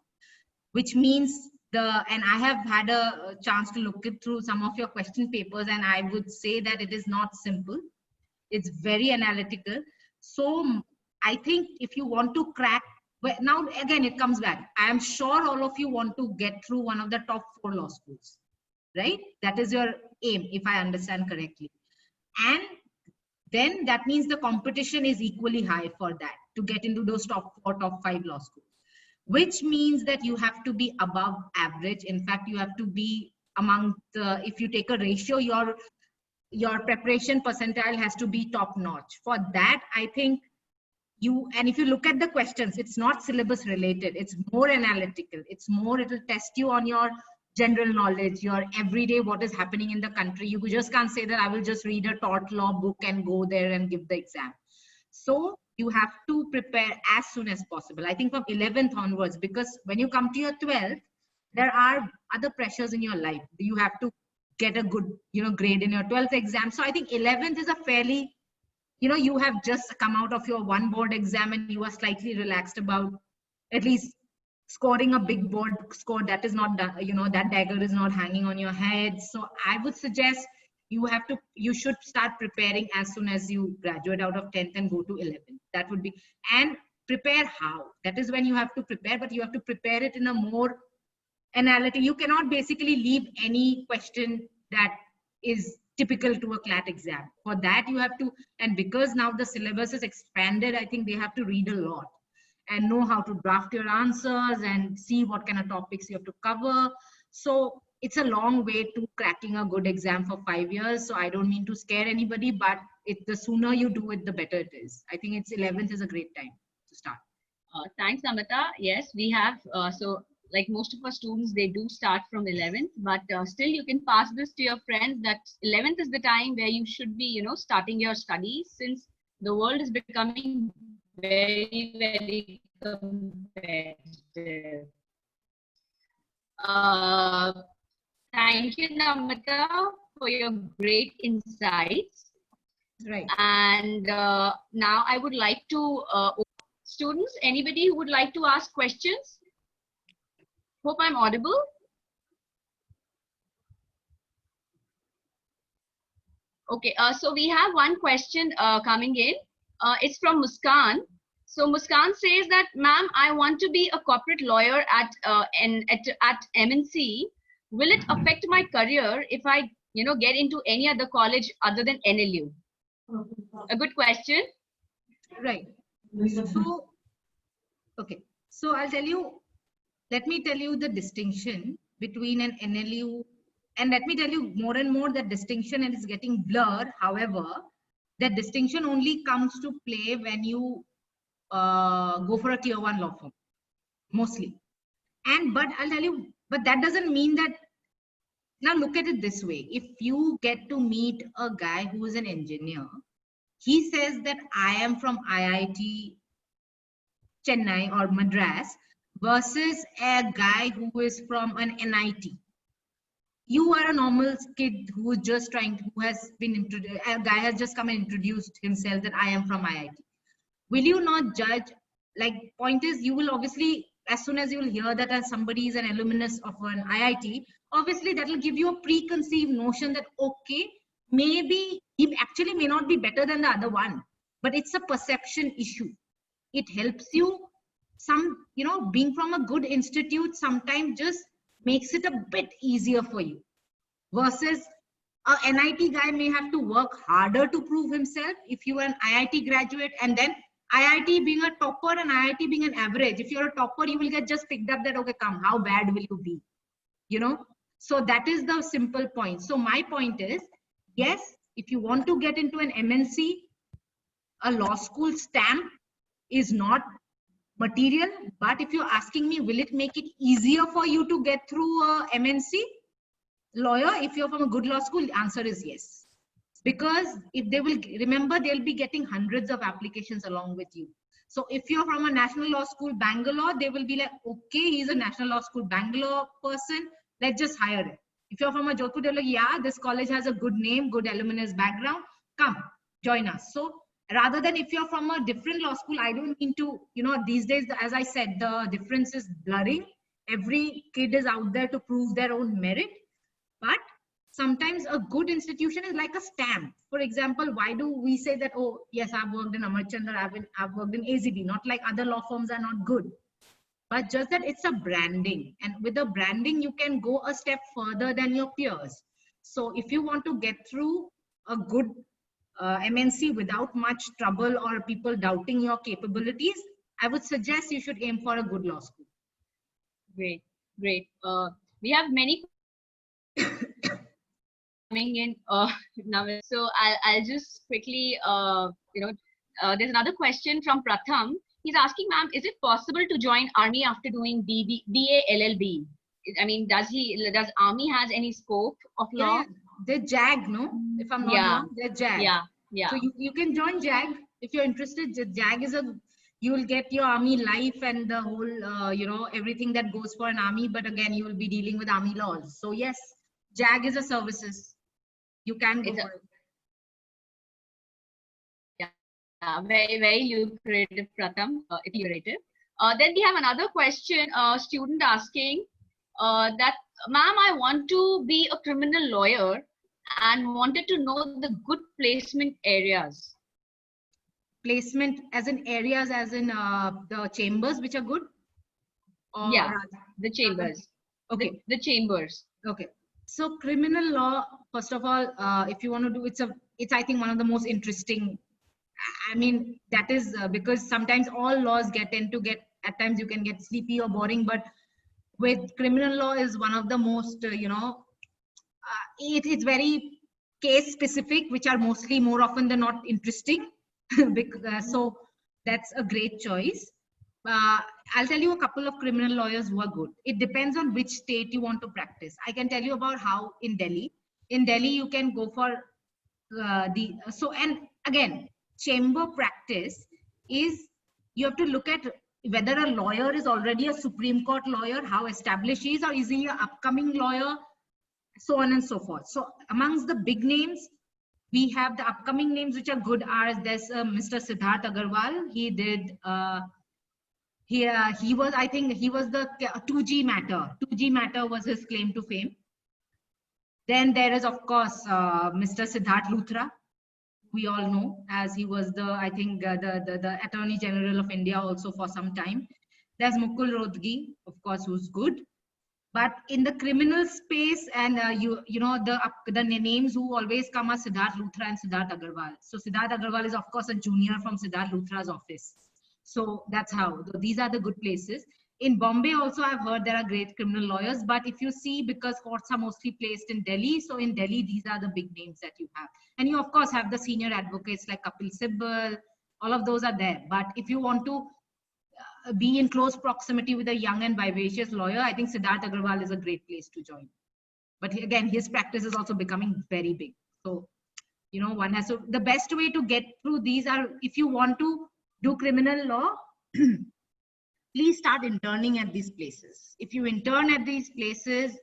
which means and I have had a chance to look it through some of your question papers, and I would say that it is not simple. It's very analytical. So I think if you want to crack, well, now again it comes back. I am sure all of you want to get through one of the top 4 law schools, right? That is your aim, if I understand correctly. And then that means the competition is equally high for that, to get into those top 4, top 5 law schools, which means that you have to be above average. In fact, you have to be among the, if you take a ratio, your preparation percentile has to be top notch. For that, I think and if you look at the questions, it's not syllabus related, it's more analytical, it'll test you on your general knowledge, your everyday, what is happening in the country. You just can't say that I will just read a tort law book and go there and give the exam. So you have to prepare as soon as possible. I think from 11th onwards, because when you come to your 12th, there are other pressures in your life. You have to get a good, grade in your 12th exam. So I think 11th is a fairly, you have just come out of your one board exam and you are slightly relaxed about at least scoring a big board score. That is not, that dagger is not hanging on your head. So I would suggest you should start preparing as soon as you graduate out of 10th and go to 11th. That would be, and prepare how? That is when you have to prepare, but you have to prepare it in a more analytic. You cannot basically leave any question that is typical to a CLAT exam. For that you have to, and because now the syllabus is expanded, I think they have to read a lot and know how to draft your answers and see what kind of topics you have to cover. So it's a long way to cracking a good exam for 5 years. So I don't mean to scare anybody, but the sooner you do it, the better it is. I think 11th is a great time to start. Thanks, Amita. Yes, we have, so like most of our students, they do start from 11th, but still you can pass this to your friends that 11th is the time where you should be, starting your studies, since the world is becoming very, very competitive. Thank you, Namita, for your great insights. Right. And now I would like to, students, anybody who would like to ask questions? Hope I'm audible. Okay, so we have one question coming in. It's from Muskan. So Muskan says that, ma'am, I want to be a corporate lawyer at MNC. Will it affect my career if I, get into any other college other than NLU? A good question. Right. So, okay. So let me tell you the distinction between an NLU, and let me tell you more and more that distinction is getting blurred. However, that distinction only comes to play when you go for a tier 1 law firm, mostly. But I'll tell you, but that doesn't mean that. Now look at it this way. If you get to meet a guy who is an engineer, he says that I am from IIT Chennai or Madras, versus a guy who is from an NIT. You are a normal kid who is just who has been introduced, a guy has just come and introduced himself that I am from IIT. Will you not judge? Like, point is, you will obviously, as soon as you will hear that as somebody is an alumnus of an IIT, obviously that will give you a preconceived notion that, okay, maybe he actually may not be better than the other one, but it's a perception issue. It helps you being from a good institute sometimes just makes it a bit easier for you, versus a NIT guy may have to work harder to prove himself. If you are an IIT graduate, and then IIT being a topper and IIT being an average, if you're a topper, you will get just picked up that, okay, come, how bad will you be? So that is the simple point. So my point is, yes, if you want to get into an MNC, a law school stamp is not material. But if you're asking me, will it make it easier for you to get through a MNC lawyer if you're from a good law school? The answer is yes. Because if they will remember, they'll be getting hundreds of applications along with you. So if you're from a National Law School Bangalore, they will be like, okay, he's a National Law School Bangalore person, let's just hire him. If you're from a Jodhpur, they're like, yeah, this college has a good name, good alumnus background, come join us. So rather than if you're from a different law school, I don't mean to, these days, as I said, the difference is blurring. Every kid is out there to prove their own merit. But sometimes a good institution is like a stamp. For example, why do we say that, oh, yes, I've worked in Amar Chandra, I've worked in AZB, not like other law firms are not good, but just that it's a branding. And with the branding, you can go a step further than your peers. So if you want to get through a good MNC without much trouble or people doubting your capabilities, I would suggest you should aim for a good law school. Great, great. We have many coming in now. So I'll just quickly, there's another question from Pratham. He's asking, ma'am, is it possible to join army after doing BA LLB? I mean, does army has any scope of law? Yeah, they're JAG, no? If I'm not wrong, they're JAG. Yeah. So you can join JAG if you're interested. JAG is you will get your army life and the whole, everything that goes for an army. But again, you will be dealing with army laws. So yes, JAG is a services. You can go for it. Yeah, very, very lucrative, Pratham. It's lucrative. Then we have another question, student asking that, ma'am, I want to be a criminal lawyer and wanted to know the good placement areas. Placement as in areas, as in the chambers which are good? Or yeah, the chambers. Okay. The chambers. Okay. So criminal law, first of all, if you want to do, it's I think one of the most interesting. I mean, that is because sometimes all laws at times you can get sleepy or boring, but with criminal law is one of the most, it's very case specific, which are mostly more often than not interesting. So that's a great choice. I'll tell you a couple of criminal lawyers who are good. It depends on which state you want to practice. I can tell you about how in Delhi. In Delhi, you can go for and again, chamber practice is, you have to look at whether a lawyer is already a Supreme Court lawyer, how established he is, or is he an upcoming lawyer, so on and so forth. So amongst the big names, we have the upcoming names which are good. There's Mr. Siddharth Agarwal. He did. He was, I think, he was the 2G matter. 2G matter was his claim to fame. Then there is, of course, Mr. Siddharth Luthra. We all know, as he was I think, the Attorney General of India also for some time. There's Mukul Rohatgi, of course, who's good. But in the criminal space, and the names who always come are Siddharth Luthra and Siddharth Agarwal. So Siddharth Agarwal is, of course, a junior from Siddharth Luthra's office. So that's how. These are the good places. In Bombay also, I've heard there are great criminal lawyers. But if you see, because courts are mostly placed in Delhi, so in Delhi, these are the big names that you have. And you, of course, have the senior advocates like Kapil Sibal. All of those are there. But if you want to be in close proximity with a young and vivacious lawyer, I think Siddharth Agarwal is a great place to join. But again, his practice is also becoming very big. So, one has to, the best way to get through these are, if you want to do criminal law, please start interning at these places. If you intern at these places,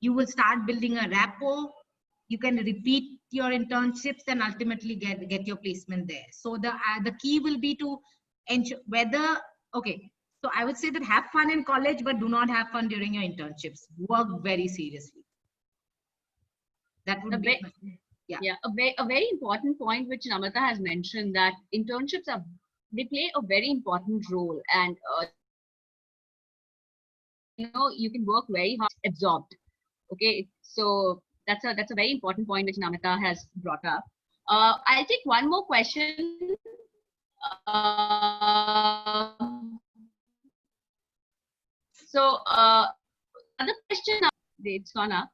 you will start building a rapport. You can repeat your internships and ultimately get your placement there. So the key will be to ensure whether, okay, so I would say that have fun in college, but do not have fun during your internships. Work very seriously. That would be, a very important point which Namrata has mentioned, that internships they play a very important role, and you can work very hard, absorbed. Okay, so that's a very important point which Namita has brought up. I'll take one more question. Another question, it's gone up.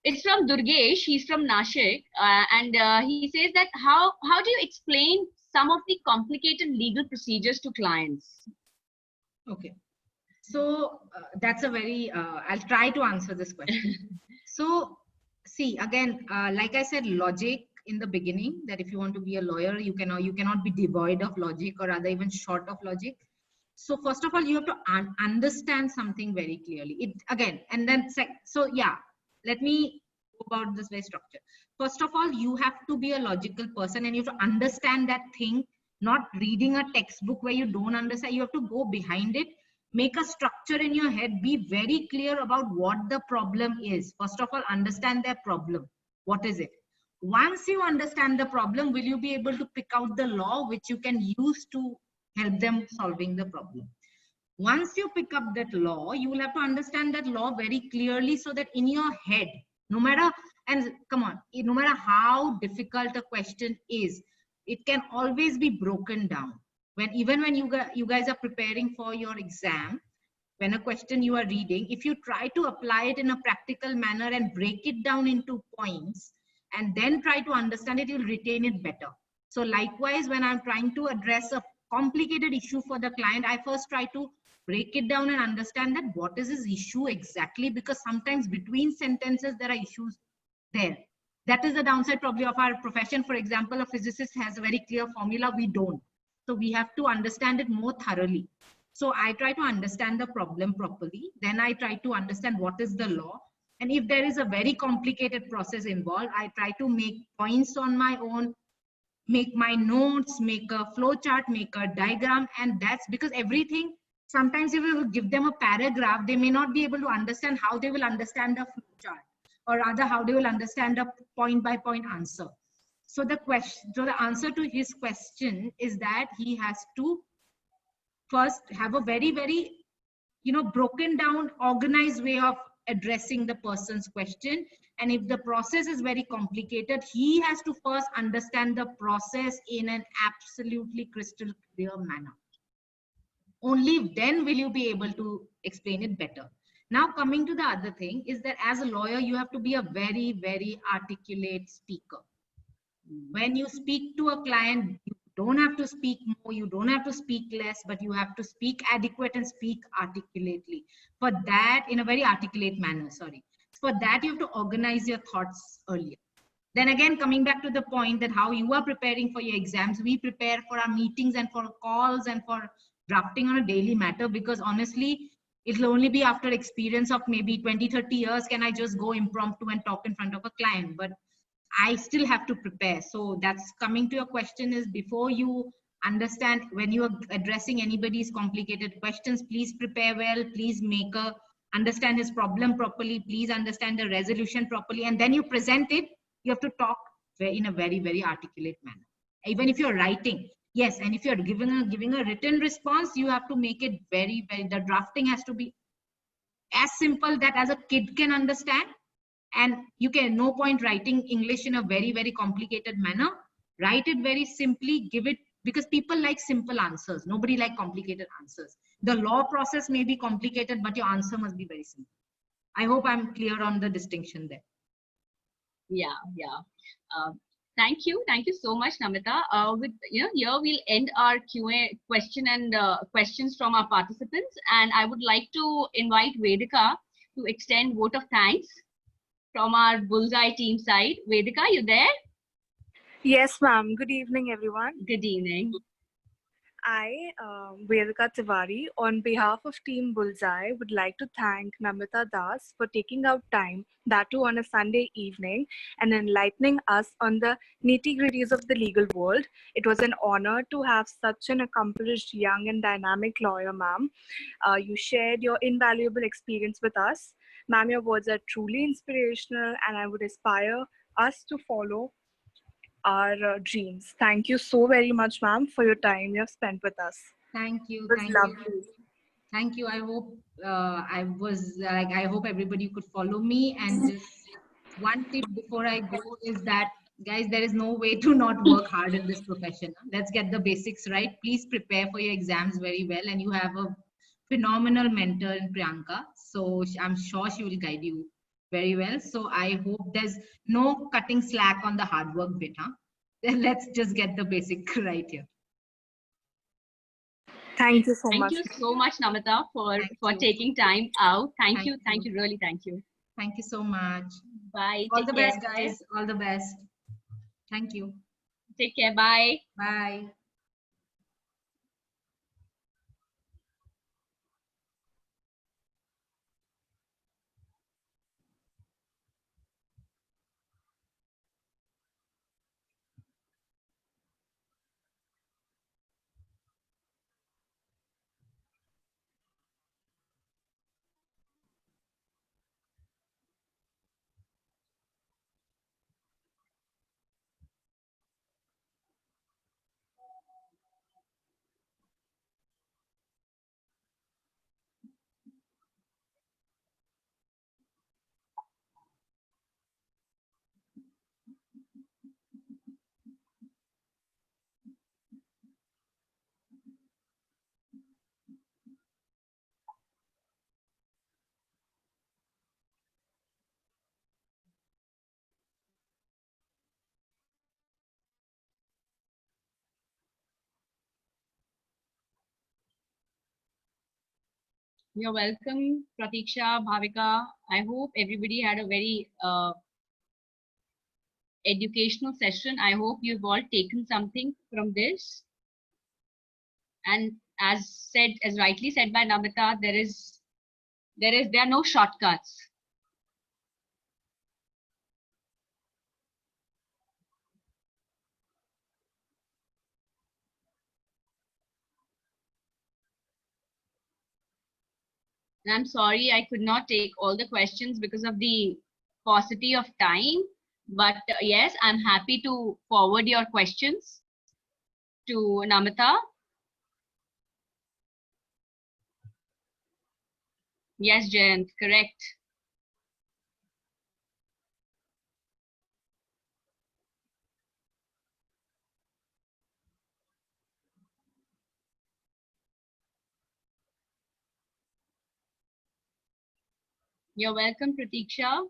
It's from Durgesh. He's from Nashik, and he says that how do you explain some of the complicated legal procedures to clients? Okay. So that's a very, I'll try to answer this question. So see, again, like I said, logic in the beginning, that if you want to be a lawyer, you cannot be devoid of logic, or rather even short of logic. So first of all, you have to understand something very clearly. It again, and then so yeah, let me go about this very structure. First of all, you have to be a logical person, and you have to understand that thing, not reading a textbook where you don't understand. You have to go behind it, make a structure in your head, be very clear about what the problem is. First of all, understand their problem. What is it? Once you understand the problem, will you be able to pick out the law which you can use to help them solving the problem? Once you pick up that law, you will have to understand that law very clearly, so that in your head, no matter, and come on, no matter how difficult a question is, it can always be broken down. Even when you guys are preparing for your exam, when a question you are reading, if you try to apply it in a practical manner and break it down into points and then try to understand it, you'll retain it better. So likewise, when I'm trying to address a complicated issue for the client, I first try to break it down and understand that what is his issue exactly, because sometimes between sentences there are issues there. That is the downside probably of our profession. For example, a physicist has a very clear formula, we don't. So we have to understand it more thoroughly. So I try to understand the problem properly. Then I try to understand what is the law. And if there is a very complicated process involved, I try to make points on my own, make my notes, make a flow chart, make a diagram. And that's because everything, sometimes if you give them a paragraph, they may not be able to understand how they will understand the flow chart, or rather how they will understand a point by point answer. So the answer to his question is that he has to first have a very, very, broken down, organized way of addressing the person's question. And if the process is very complicated, he has to first understand the process in an absolutely crystal clear manner. Only then will you be able to explain it better. Now, coming to the other thing is that as a lawyer, you have to be a very, very articulate speaker. When you speak to a client, you don't have to speak more, you don't have to speak less, but you have to speak adequate and speak articulately. For that, in a very articulate manner, sorry. For that, you have to organize your thoughts earlier. Then again, coming back to the point that how you are preparing for your exams, we prepare for our meetings and for calls and for drafting on a daily matter, because honestly, it'll only be after experience of maybe 20-30 years can I just go impromptu and talk in front of a client. But I still have to prepare. So that's coming to your question, is before you understand, when you are addressing anybody's complicated questions, please prepare well, please understand his problem properly, please understand the resolution properly, and then you present it. You have to talk in a very, very articulate manner. Even if you're writing, yes, and if you're giving a written response, you have to make it very, very, the drafting has to be as simple that as a kid can understand. And you can, no point writing English in a very, very complicated manner. Write it very simply, give it, because people like simple answers. Nobody like complicated answers. The law process may be complicated, but your answer must be very simple. I hope I'm clear on the distinction there. Yeah. Thank you so much, Namita. Here we'll end our Q&A question and questions from our participants, and I would like to invite Vedika to extend vote of thanks from our Bullseye team side. Vedika, you there? Yes, ma'am. Good evening, everyone. Good evening. I, Vedika Tiwari, on behalf of Team Bullseye, would like to thank Namita Das for taking out time, that too on a Sunday evening, and enlightening us on the nitty-gritties of the legal world. It was an honor to have such an accomplished, young and dynamic lawyer, ma'am. You shared your invaluable experience with us. Ma'am, your words are truly inspirational, and I would aspire us to follow our dreams. Thank you so very much, ma'am, for your time you have spent with us. Thank you. It was lovely. Thank you. I hope I hope everybody could follow me. And just one tip before I go is that, guys, there is no way to not work hard in this profession. Let's get the basics right. Please prepare for your exams very well. And you have a phenomenal mentor in Priyanka. So I'm sure she will guide you very well. So I hope there's no cutting slack on the hard work bit, huh? Then let's just get the basic right here. Thank you so Thank much. you so much, Namita, Thank for you. taking time out. Thank Thank you. Thank you. you. Really, thank you. Thank you so much. Bye. All Take the care. best, guys. All the best. Thank you. Take care. Bye. Bye. You're welcome, Pratiksha, Bhavika. I hope everybody had a very educational session. I hope you've all taken something from this. And as rightly said by Namita, there are no shortcuts. And I'm sorry I could not take all the questions because of the paucity of time. But yes, I'm happy to forward your questions to Namita. Yes, Jayant, correct. You're welcome, Pratiksha.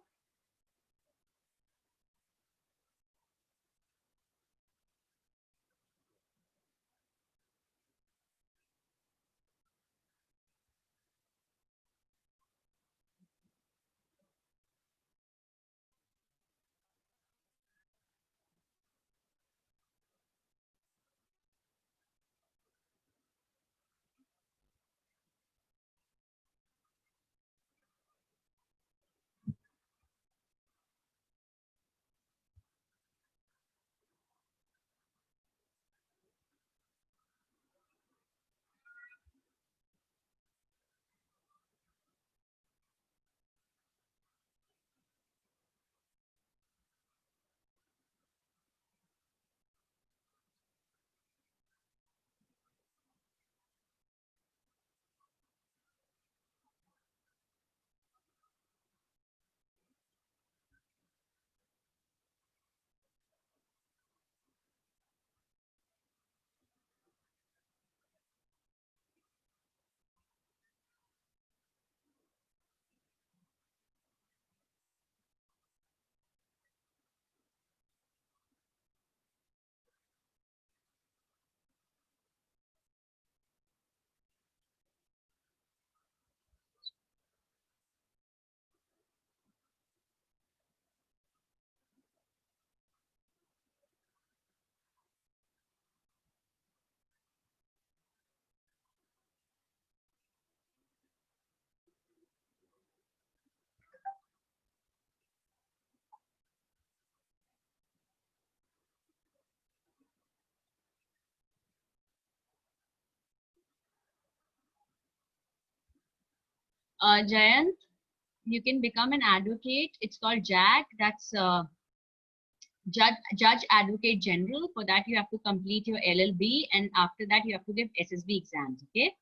Jayant, you can become an advocate. It's called JAG. That's Judge Advocate General. For that, you have to complete your LLB, and after that, you have to give SSB exams. Okay.